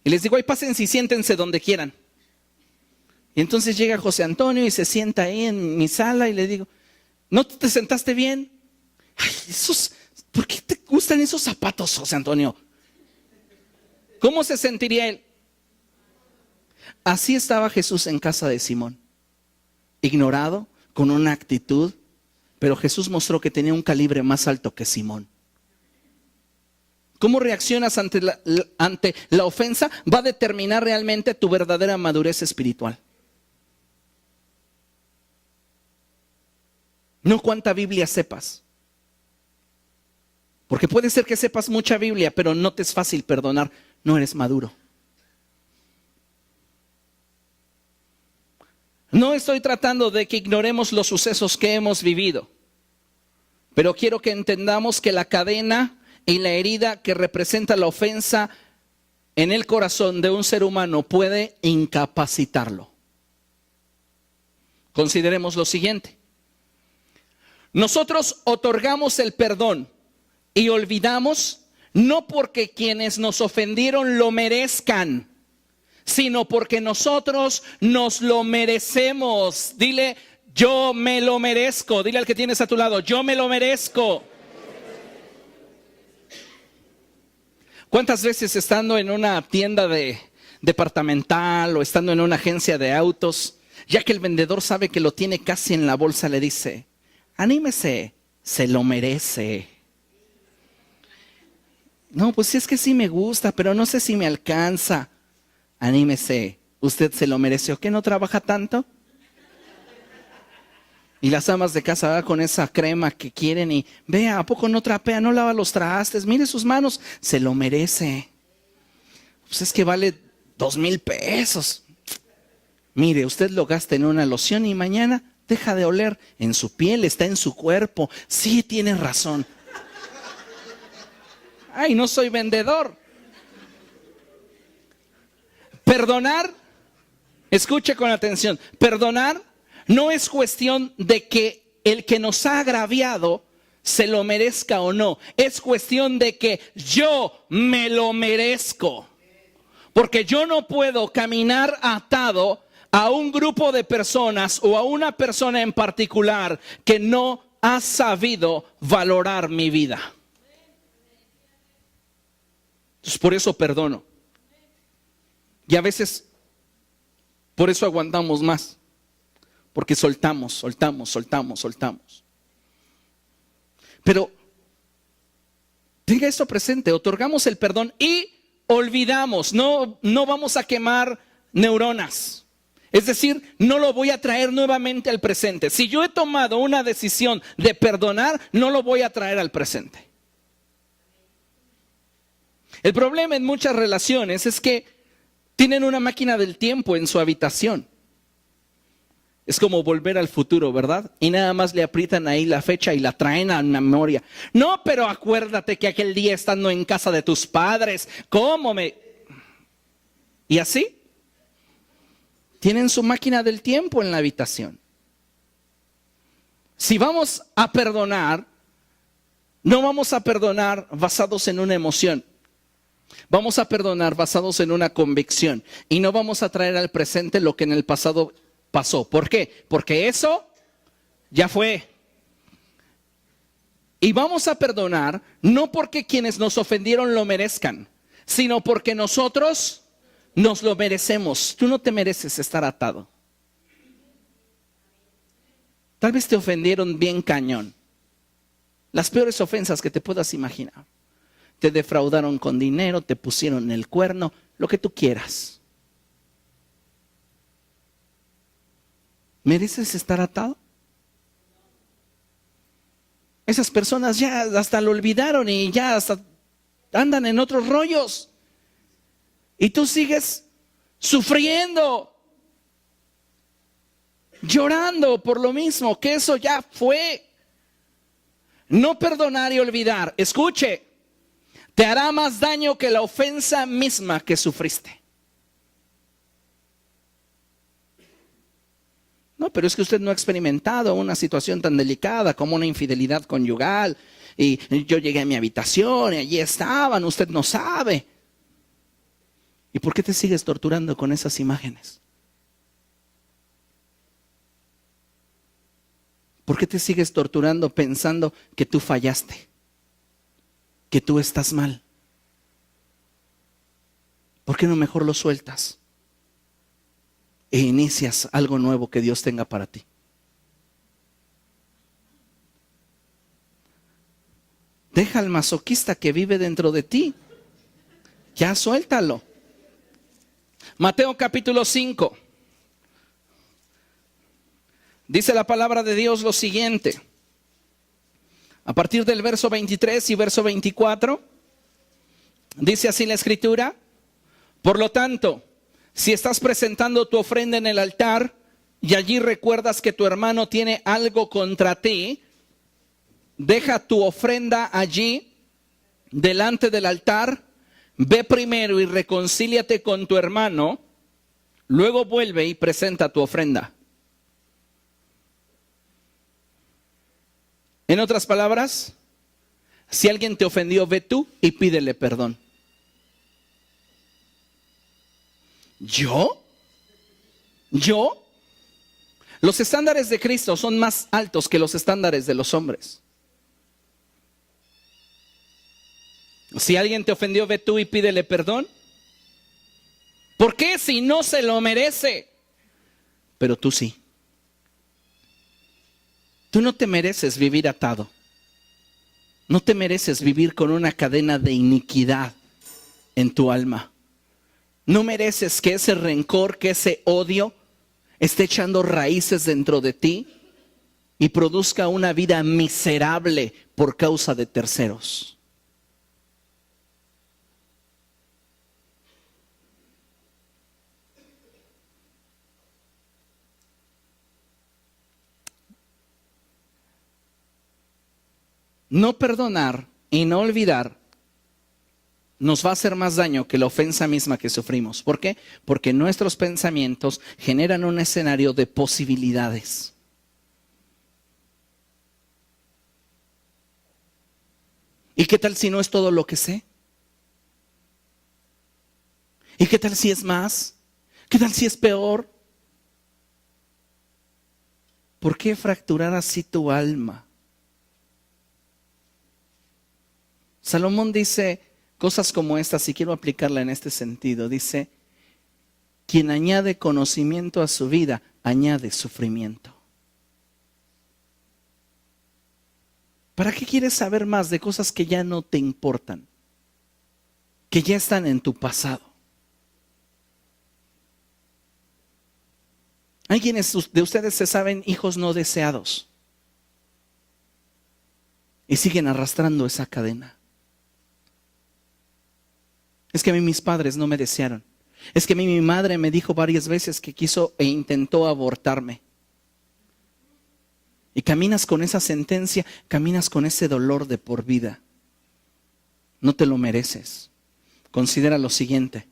y les digo, ay, pásense y siéntense donde quieran. Y entonces llega José Antonio y se sienta ahí en mi sala y le digo, ¿no te sentaste bien? Ay, ¿por qué te gustan esos zapatos, José Antonio? ¿Cómo se sentiría él? Así estaba Jesús en casa de Simón, ignorado, con una actitud, pero Jesús mostró que tenía un calibre más alto que Simón. ¿Cómo reaccionas ante la ofensa? Va a determinar realmente tu verdadera madurez espiritual. No cuánta Biblia sepas. Porque puede ser que sepas mucha Biblia, pero no te es fácil perdonar. No eres maduro. No estoy tratando de que ignoremos los sucesos que hemos vivido, pero quiero que entendamos que la cadena y la herida que representa la ofensa en el corazón de un ser humano puede incapacitarlo. Consideremos lo siguiente. Nosotros otorgamos el perdón y olvidamos no porque quienes nos ofendieron lo merezcan, sino porque nosotros nos lo merecemos. Dile, yo me lo merezco. Dile al que tienes a tu lado, yo me lo merezco. ¿Cuántas veces estando en una tienda departamental o estando en una agencia de autos, ya que el vendedor sabe que lo tiene casi en la bolsa, le dice, anímese, se lo merece? No, pues sí, es que sí me gusta, pero no sé si me alcanza. Anímese, usted se lo merece. ¿O qué no trabaja tanto? Y las amas de casa van con esa crema que quieren y vea, ¿a poco no trapea, no lava los trastes? Mire sus manos, se lo merece. Pues es que vale 2,000 pesos. Mire, usted lo gasta en una loción y mañana deja de oler en su piel, está en su cuerpo. Sí, tiene razón. Ay, no soy vendedor. Perdonar, escuche con atención, perdonar no es cuestión de que el que nos ha agraviado se lo merezca o no. Es cuestión de que yo me lo merezco. Porque yo no puedo caminar atado a un grupo de personas o a una persona en particular que no ha sabido valorar mi vida. Entonces, por eso perdono. Y a veces, por eso aguantamos más. Porque soltamos. Pero, tenga esto presente, otorgamos el perdón y olvidamos. No vamos a quemar neuronas. Es decir, no lo voy a traer nuevamente al presente. Si yo he tomado una decisión de perdonar, no lo voy a traer al presente. El problema en muchas relaciones es que tienen una máquina del tiempo en su habitación. Es como Volver al Futuro, ¿verdad? Y nada más le aprietan ahí la fecha y la traen a la memoria. No, pero acuérdate que aquel día estando en casa de tus padres, ¿cómo me...? Y así, tienen su máquina del tiempo en la habitación. Si vamos a perdonar, no vamos a perdonar basados en una emoción. Vamos a perdonar basados en una convicción. Y no vamos a traer al presente lo que en el pasado pasó. ¿Por qué? Porque eso ya fue. Y vamos a perdonar no porque quienes nos ofendieron lo merezcan, sino porque nosotros nos lo merecemos. Tú no te mereces estar atado. Tal vez te ofendieron bien cañón. Las peores ofensas que te puedas imaginar. Te defraudaron con dinero, te pusieron el cuerno, lo que tú quieras. ¿Mereces estar atado? Esas personas ya hasta lo olvidaron y ya hasta andan en otros rollos. Y tú sigues sufriendo, llorando por lo mismo, que eso ya fue. No perdonar y olvidar, escuche, te hará más daño que la ofensa misma que sufriste. No, pero es que usted no ha experimentado una situación tan delicada como una infidelidad conyugal. Y yo llegué a mi habitación y allí estaban, usted no sabe. ¿Y por qué te sigues torturando con esas imágenes? ¿Por qué te sigues torturando pensando que tú fallaste? Que tú estás mal. ¿Por qué no mejor lo sueltas? E inicias algo nuevo que Dios tenga para ti. Deja al masoquista que vive dentro de ti. Ya suéltalo. Mateo capítulo 5. Dice la palabra de Dios lo siguiente. A partir del verso 23 y verso 24. Dice así la escritura. Por lo tanto, si estás presentando tu ofrenda en el altar y allí recuerdas que tu hermano tiene algo contra ti, deja tu ofrenda allí delante del altar, ve primero y reconcíliate con tu hermano, luego vuelve y presenta tu ofrenda. En otras palabras, si alguien te ofendió, ve tú y pídele perdón. ¿Yo? Los estándares de Cristo son más altos que los estándares de los hombres. Si alguien te ofendió, ve tú y pídele perdón. ¿Por qué? Si no se lo merece. Pero tú sí. Tú no te mereces vivir atado. No te mereces vivir con una cadena de iniquidad en tu alma. No mereces que ese rencor, que ese odio esté echando raíces dentro de ti y produzca una vida miserable por causa de terceros. No perdonar y no olvidar nos va a hacer más daño que la ofensa misma que sufrimos. ¿Por qué? Porque nuestros pensamientos generan un escenario de posibilidades. ¿Y qué tal si no es todo lo que sé? ¿Y qué tal si es más? ¿Qué tal si es peor? ¿Por qué fracturar así tu alma? Salomón dice cosas como estas, y quiero aplicarla en este sentido. Dice, quien añade conocimiento a su vida, añade sufrimiento. ¿Para qué quieres saber más de cosas que ya no te importan? Que ya están en tu pasado. Hay quienes de ustedes se saben hijos no deseados y siguen arrastrando esa cadena. Es que a mí mis padres no me desearon. Es que a mí mi madre me dijo varias veces que quiso e intentó abortarme. Y caminas con esa sentencia, caminas con ese dolor de por vida. No te lo mereces. Considera lo siguiente.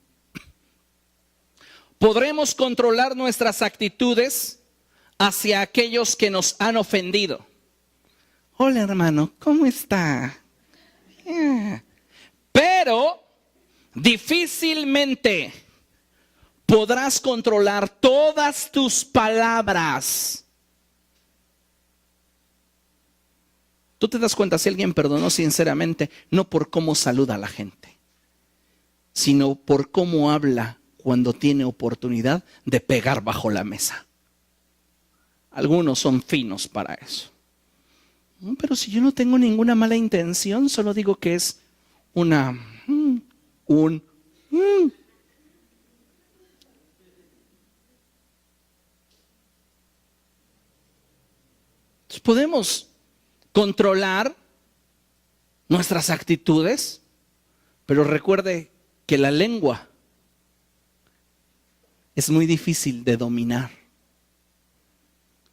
Podremos controlar nuestras actitudes hacia aquellos que nos han ofendido. Hola hermano, ¿cómo está? Pero difícilmente podrás controlar todas tus palabras. Tú te das cuenta si alguien perdonó sinceramente, no por cómo saluda a la gente, sino por cómo habla cuando tiene oportunidad de pegar bajo la mesa. Algunos son finos para eso. Pero si yo no tengo ninguna mala intención, solo digo que es Podemos controlar nuestras actitudes, pero recuerde que la lengua es muy difícil de dominar.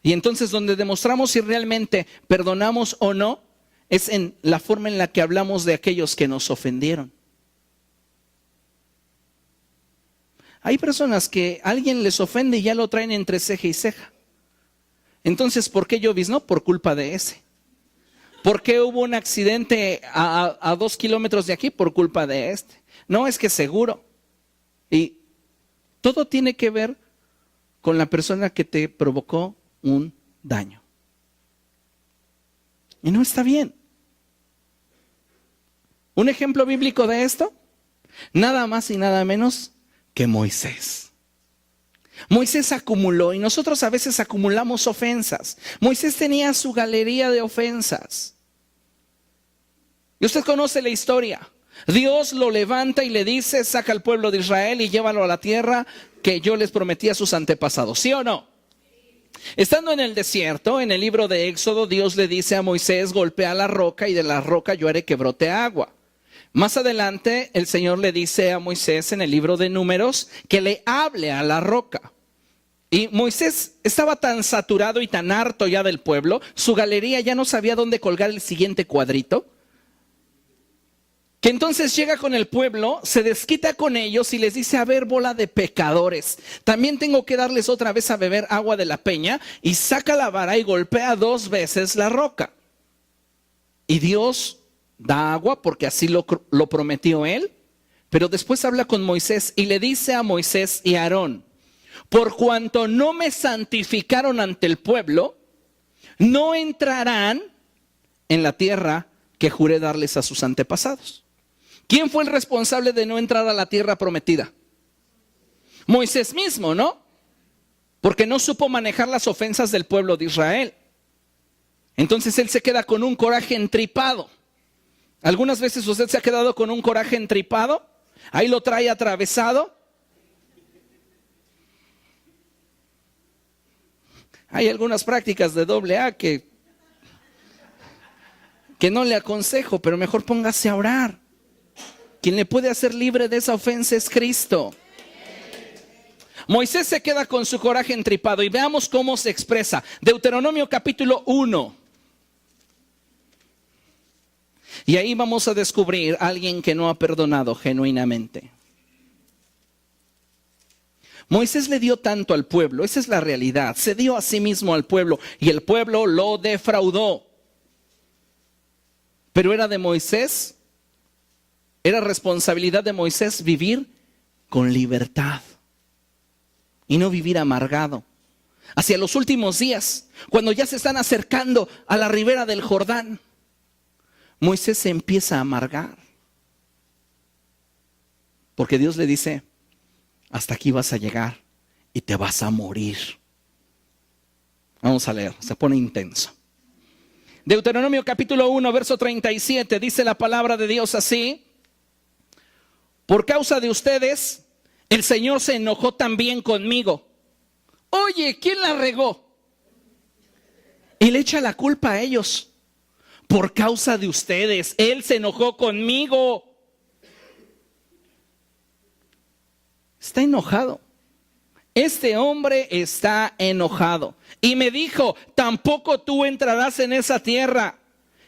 Y entonces donde demostramos si realmente perdonamos o no es en la forma en la que hablamos de aquellos que nos ofendieron. Hay personas que alguien les ofende y ya lo traen entre ceja y ceja. Entonces, ¿por qué lloviznó? Por culpa de ese. ¿Por qué hubo un accidente a 2 kilómetros de aquí? Por culpa de este. No, es que seguro. Y todo tiene que ver con la persona que te provocó un daño. Y no está bien. Un ejemplo bíblico de esto, nada más y nada menos que Moisés. Moisés acumuló, y nosotros a veces acumulamos ofensas. Moisés tenía su galería de ofensas. Y usted conoce la historia. Dios lo levanta y le dice, saca al pueblo de Israel y llévalo a la tierra que yo les prometí a sus antepasados. ¿Sí o no? Estando en el desierto, en el libro de Éxodo, Dios le dice a Moisés, golpea la roca y de la roca yo haré que brote agua. Más adelante, el Señor le dice a Moisés en el libro de Números que le hable a la roca. Y Moisés estaba tan saturado y tan harto ya del pueblo, su galería ya no sabía dónde colgar el siguiente cuadrito, que entonces llega con el pueblo, se desquita con ellos y les dice, a ver, bola de pecadores, también tengo que darles otra vez a beber agua de la peña, y saca la vara y golpea 2 veces la roca. Y Dios da agua porque así lo prometió él, pero después habla con Moisés y le dice a Moisés y a Aarón, por cuanto no me santificaron ante el pueblo, no entrarán en la tierra que juré darles a sus antepasados. ¿Quién fue el responsable de no entrar a la tierra prometida? Moisés mismo, ¿no? Porque no supo manejar las ofensas del pueblo de Israel. Entonces él se queda con un coraje entripado. Algunas veces usted se ha quedado con un coraje entripado, ahí lo trae atravesado. Hay algunas prácticas de AA que no le aconsejo, pero mejor póngase a orar. Quien le puede hacer libre de esa ofensa es Cristo. Moisés se queda con su coraje entripado y veamos cómo se expresa. Deuteronomio capítulo 1. Y ahí vamos a descubrir a alguien que no ha perdonado genuinamente. Moisés le dio tanto al pueblo, esa es la realidad, se dio a sí mismo al pueblo y el pueblo lo defraudó. Pero era de Moisés, era responsabilidad de Moisés vivir con libertad y no vivir amargado. Hacia los últimos días, cuando ya se están acercando a la ribera del Jordán, Moisés se empieza a amargar. Porque Dios le dice, hasta aquí vas a llegar y te vas a morir. Vamos a leer, se pone intenso. Deuteronomio capítulo 1, verso 37, dice la palabra de Dios así: por causa de ustedes, el Señor se enojó también conmigo. Oye, ¿quién la regó? Y le echa la culpa a ellos. Por causa de ustedes, Él se enojó conmigo. Está enojado. Este hombre está enojado. Y me dijo, tampoco tú entrarás en esa tierra.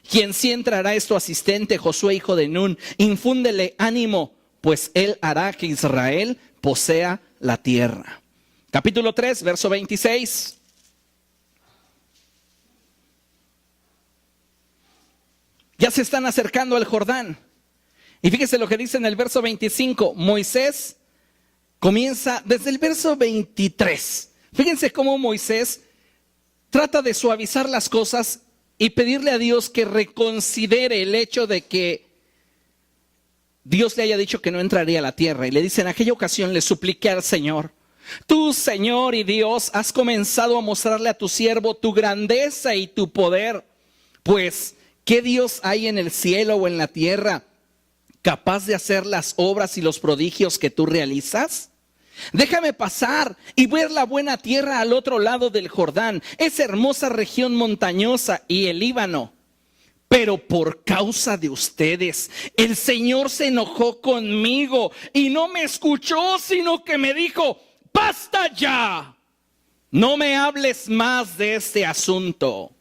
Quien sí entrará es tu asistente, Josué, hijo de Nun. Infúndele ánimo, pues él hará que Israel posea la tierra. Capítulo 3, verso 26. Ya se están acercando al Jordán. Y fíjese lo que dice en el verso 25. Moisés comienza desde el verso 23. Fíjense cómo Moisés trata de suavizar las cosas y pedirle a Dios que reconsidere el hecho de que Dios le haya dicho que no entraría a la tierra. Y le dice, en aquella ocasión le supliqué al Señor: tú, Señor y Dios, has comenzado a mostrarle a tu siervo tu grandeza y tu poder. Pues, ¿qué Dios hay en el cielo o en la tierra capaz de hacer las obras y los prodigios que tú realizas? Déjame pasar y ver la buena tierra al otro lado del Jordán, esa hermosa región montañosa y el Líbano. Pero por causa de ustedes, el Señor se enojó conmigo y no me escuchó, sino que me dijo: ¡basta ya! No me hables más de este asunto.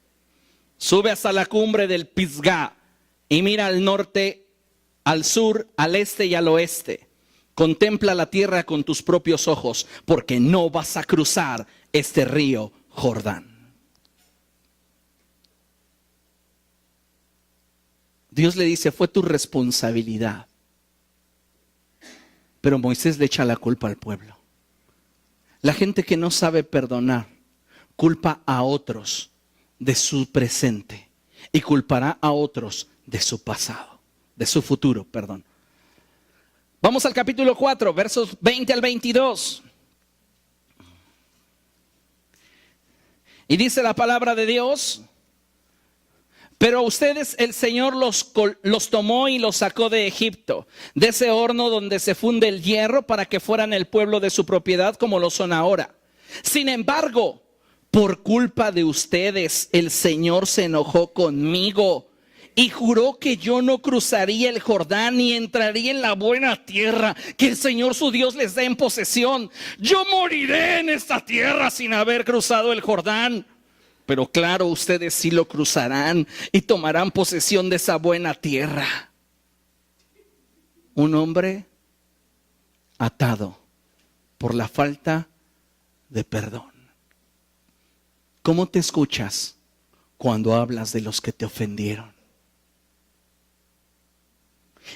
Sube hasta la cumbre del Pisgah y mira al norte, al sur, al este y al oeste. Contempla la tierra con tus propios ojos, porque no vas a cruzar este río Jordán. Dios le dice, fue tu responsabilidad. Pero Moisés le echa la culpa al pueblo. La gente que no sabe perdonar, culpa a otros de su presente y culpará a otros de su pasado, de su futuro, perdón. Vamos al capítulo 4, versos 20 al 22. Y dice la palabra de Dios: pero a ustedes el Señor los tomó y los sacó de Egipto, de ese horno donde se funde el hierro, para que fueran el pueblo de su propiedad como lo son ahora. Sin embargo, por culpa de ustedes el Señor se enojó conmigo y juró que yo no cruzaría el Jordán ni entraría en la buena tierra que el Señor su Dios les da en posesión. Yo moriré en esta tierra sin haber cruzado el Jordán. Pero claro, ustedes sí lo cruzarán y tomarán posesión de esa buena tierra. Un hombre atado por la falta de perdón. ¿Cómo te escuchas cuando hablas de los que te ofendieron?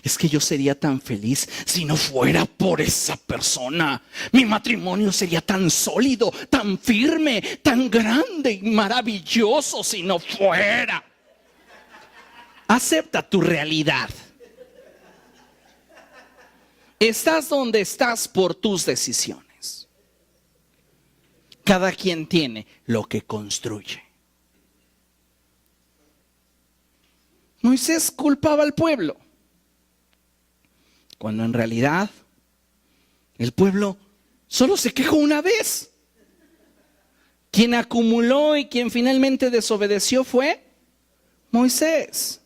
Es que yo sería tan feliz si no fuera por esa persona. Mi matrimonio sería tan sólido, tan firme, tan grande y maravilloso si no fuera. Acepta tu realidad. Estás donde estás por tus decisiones. Cada quien tiene lo que construye. Moisés culpaba al pueblo, cuando en realidad el pueblo solo se quejó una vez. Quien acumuló y quien finalmente desobedeció fue Moisés.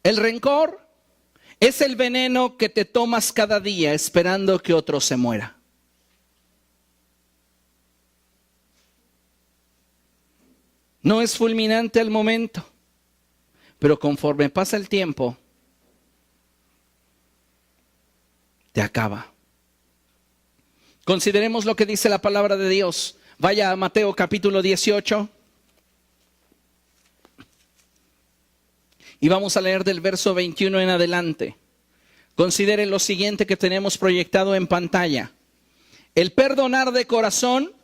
El rencor es el veneno que te tomas cada día esperando que otro se muera. No es fulminante al momento, pero conforme pasa el tiempo, te acaba. Consideremos lo que dice la palabra de Dios. Vaya a Mateo capítulo 18. Y vamos a leer del verso 21 en adelante. Considere lo siguiente que tenemos proyectado en pantalla. El perdonar de corazón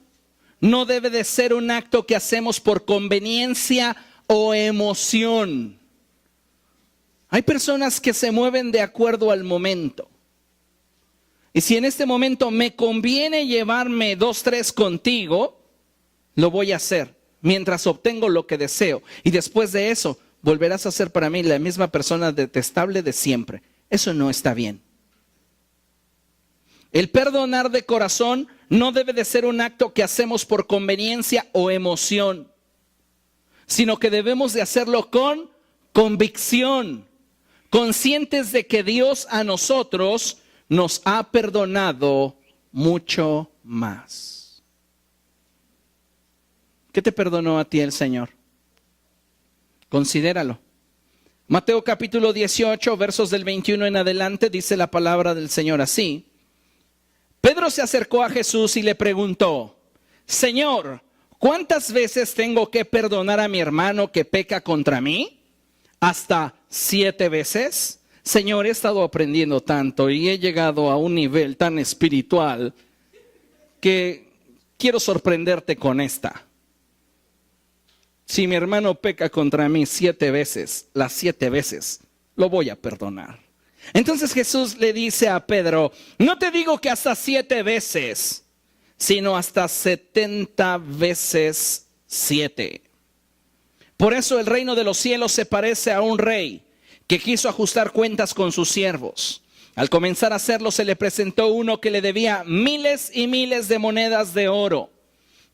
no debe de ser un acto que hacemos por conveniencia o emoción. Hay personas que se mueven de acuerdo al momento. Y si en este momento me conviene llevarme 2, 3 contigo, lo voy a hacer mientras obtengo lo que deseo. Y después de eso, volverás a ser para mí la misma persona detestable de siempre. Eso no está bien. El perdonar de corazón no debe de ser un acto que hacemos por conveniencia o emoción, sino que debemos de hacerlo con convicción, conscientes de que Dios a nosotros nos ha perdonado mucho más. ¿Qué te perdonó a ti el Señor? Considéralo. Mateo capítulo 18, versos del 21 en adelante, dice la palabra del Señor así. Pedro se acercó a Jesús y le preguntó: Señor, ¿cuántas veces tengo que perdonar a mi hermano que peca contra mí? ¿Hasta 7 veces? Señor, he estado aprendiendo tanto y he llegado a un nivel tan espiritual que quiero sorprenderte con esta. Si mi hermano peca contra mí 7 veces, las 7 veces lo voy a perdonar. Entonces Jesús le dice a Pedro: no te digo que hasta 7 veces, sino hasta 70 veces 7. Por eso el reino de los cielos se parece a un rey que quiso ajustar cuentas con sus siervos. Al comenzar a hacerlo, se le presentó uno que le debía miles y miles de monedas de oro.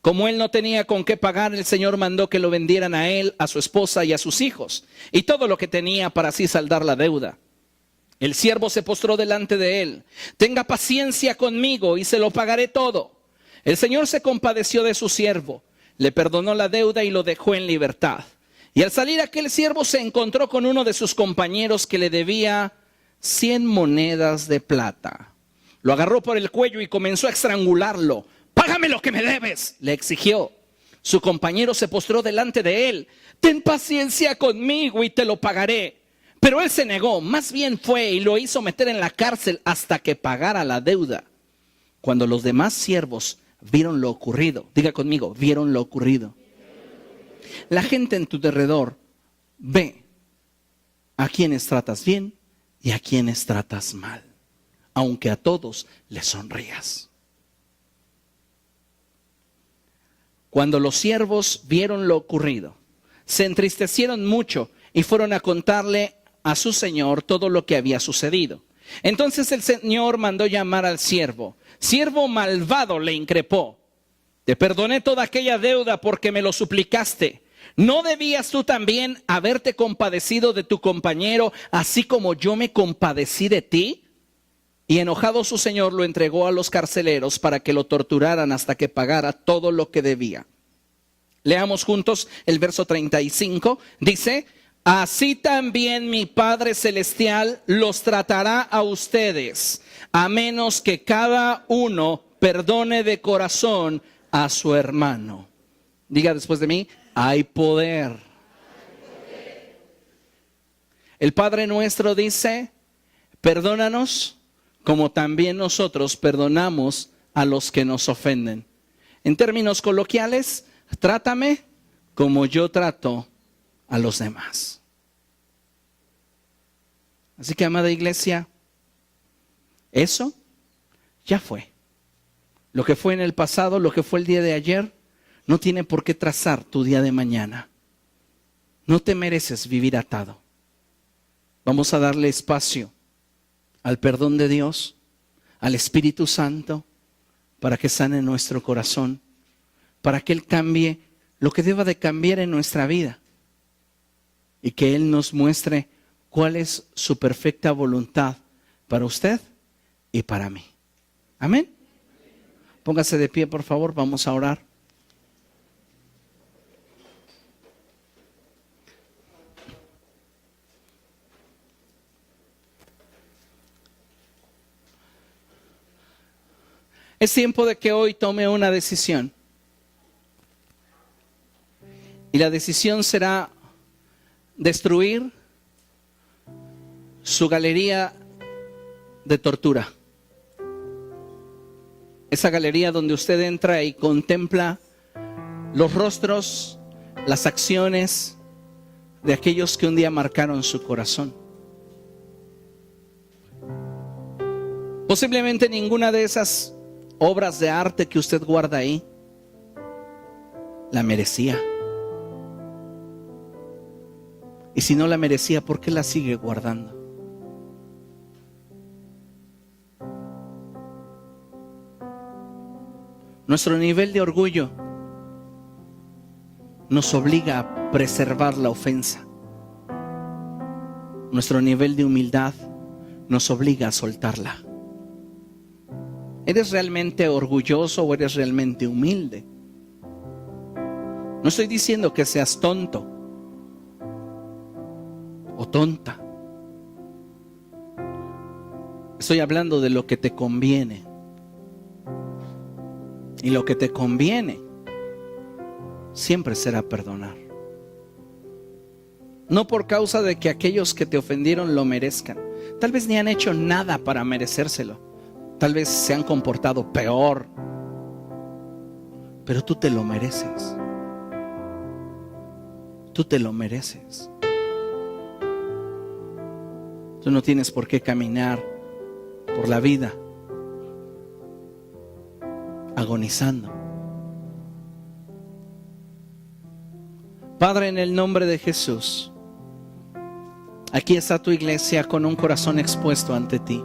Como él no tenía con qué pagar, el Señor mandó que lo vendieran a él, a su esposa y a sus hijos, y todo lo que tenía para así saldar la deuda. El siervo se postró delante de él. Tenga paciencia conmigo y se lo pagaré todo. El Señor se compadeció de su siervo, le perdonó la deuda y lo dejó en libertad. Y al salir aquel siervo se encontró con uno de sus compañeros que le debía 100 monedas de plata. Lo agarró por el cuello y comenzó a estrangularlo. «Págame lo que me debes», le exigió. Su compañero se postró delante de él. «Ten paciencia conmigo y te lo pagaré». Pero él se negó, más bien fue y lo hizo meter en la cárcel hasta que pagara la deuda. Cuando los demás siervos vieron lo ocurrido, diga conmigo, vieron lo ocurrido. La gente en tu derredor ve a quienes tratas bien y a quienes tratas mal, aunque a todos les sonrías. Cuando los siervos vieron lo ocurrido, se entristecieron mucho y fueron a contarle a su señor todo lo que había sucedido. Entonces el Señor mandó llamar al siervo. «Siervo malvado», le increpó, «te perdoné toda aquella deuda porque me lo suplicaste. ¿No debías tú también haberte compadecido de tu compañero, así como yo me compadecí de ti?» Y enojado su señor lo entregó a los carceleros para que lo torturaran hasta que pagara todo lo que debía. Leamos juntos el verso 35. Dice: «Así también mi Padre Celestial los tratará a ustedes, a menos que cada uno perdone de corazón a su hermano». Diga después de mí: hay poder. El Padre nuestro dice: perdónanos como también nosotros perdonamos a los que nos ofenden. En términos coloquiales, trátame como yo trato a los demás. Así que, amada iglesia, eso ya fue. Lo que fue en el pasado, lo que fue el día de ayer, no tiene por qué trazar tu día de mañana. No te mereces vivir atado. Vamos a darle espacio al perdón de Dios, al Espíritu Santo, para que sane nuestro corazón, para que Él cambie lo que deba de cambiar en nuestra vida y que Él nos muestre cuál es su perfecta voluntad para usted y para mí. Amén. Póngase de pie, por favor, vamos a orar. Es tiempo de que hoy tome una decisión. Y la decisión será destruir su galería de tortura. Esa galería donde usted entra y contempla los rostros, las acciones de aquellos que un día marcaron su corazón. Posiblemente ninguna de esas obras de arte que usted guarda ahí la merecía. Y si no la merecía, ¿por qué la sigue guardando? Nuestro nivel de orgullo nos obliga a preservar la ofensa. Nuestro nivel de humildad nos obliga a soltarla. ¿Eres realmente orgulloso o eres realmente humilde? No estoy diciendo que seas tonto o tonta. Estoy hablando de lo que te conviene. Y lo que te conviene siempre será perdonar. No por causa de que aquellos que te ofendieron lo merezcan. Tal vez ni han hecho nada para merecérselo. Tal vez se han comportado peor. Pero tú te lo mereces. Tú te lo mereces. Tú no tienes por qué caminar por la vida agonizando. Padre, en el nombre de Jesús, aquí está tu iglesia con un corazón expuesto ante ti.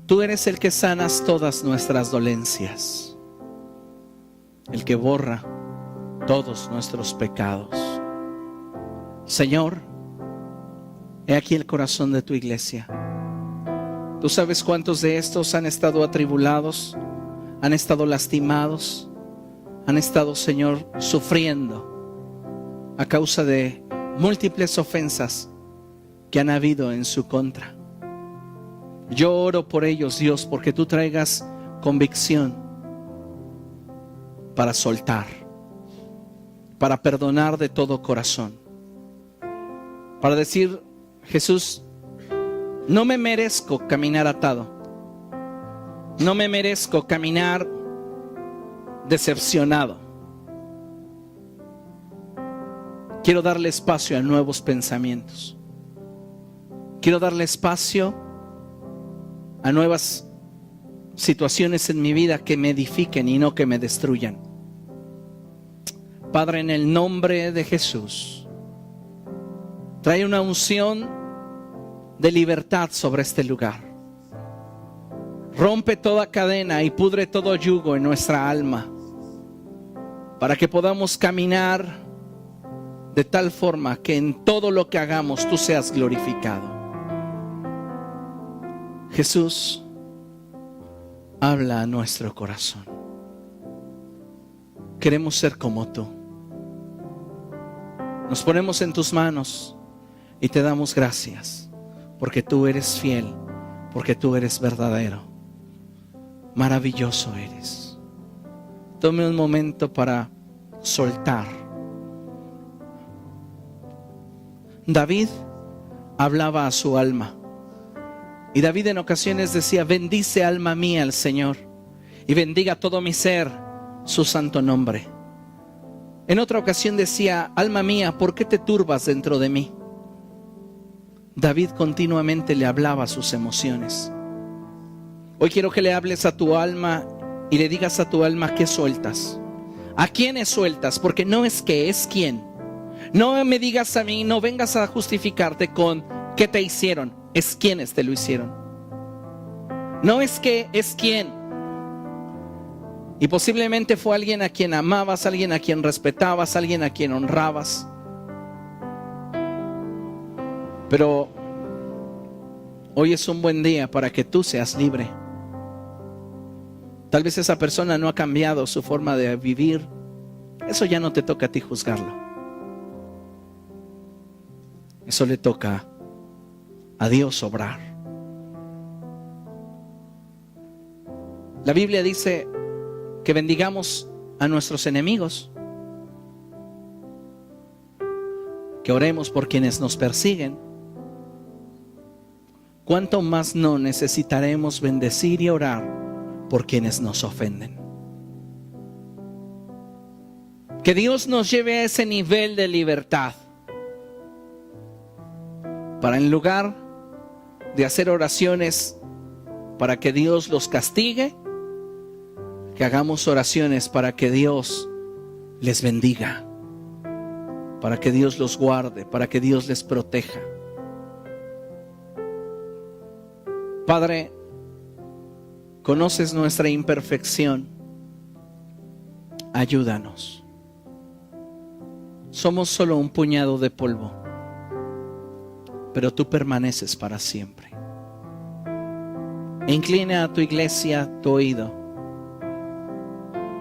Tú eres el que sanas todas nuestras dolencias, el que borra todos nuestros pecados. Señor, he aquí el corazón de tu iglesia. Tú sabes cuántos de estos han estado atribulados, han estado lastimados, han estado, Señor, sufriendo a causa de múltiples ofensas que han habido en su contra. Yo oro por ellos, Dios, porque tú traigas convicción para soltar, para perdonar de todo corazón, para decir: Jesús, no me merezco caminar atado, no me merezco caminar decepcionado. Quiero darle espacio a nuevos pensamientos. Quiero darle espacio a nuevas situaciones en mi vida que me edifiquen y no que me destruyan. Padre, en el nombre de Jesús, trae una unción de libertad sobre este lugar. Rompe toda cadena y pudre todo yugo en nuestra alma, para que podamos caminar de tal forma que en todo lo que hagamos tú seas glorificado. Jesús, habla a nuestro corazón. Queremos ser como tú. Nos ponemos en tus manos y te damos gracias, porque tú eres fiel, porque tú eres verdadero. Maravilloso eres. Tome un momento para soltar. David hablaba a su alma. Y David en ocasiones decía: bendice alma mía al Señor, y bendiga todo mi ser su santo nombre. En otra ocasión decía: alma mía, ¿por qué te turbas dentro de mí? David continuamente le hablaba a sus emociones. Hoy quiero que le hables a tu alma y le digas a tu alma: ¿qué sueltas? ¿A quiénes sueltas? Porque no es qué, es quién. No me digas a mí, no vengas a justificarte con qué te hicieron. Es quienes te lo hicieron. No es que, es quién. Y posiblemente fue alguien a quien amabas, alguien a quien respetabas, alguien a quien honrabas. Pero hoy es un buen día para que tú seas libre. Tal vez esa persona no ha cambiado su forma de vivir. Eso ya no te toca a ti juzgarlo. Eso le toca a Dios obrar. La Biblia dice que bendigamos a nuestros enemigos, que oremos por quienes nos persiguen. ¿Cuánto más no necesitaremos bendecir y orar por quienes nos ofenden? Que Dios nos lleve a ese nivel de libertad, para en lugar de hacer oraciones para que Dios los castigue, que hagamos oraciones para que Dios les bendiga, para que Dios los guarde, para que Dios les proteja. Padre, conoces nuestra imperfección. Ayúdanos. Somos solo un puñado de polvo, pero tú permaneces para siempre. Inclina a tu iglesia tu oído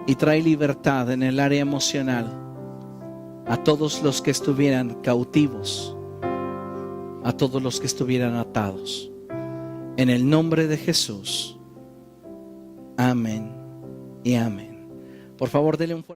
y trae libertad en el área emocional a todos los que estuvieran cautivos, a todos los que estuvieran atados. En el nombre de Jesús. Amén y amén. Por favor, denle un fuerte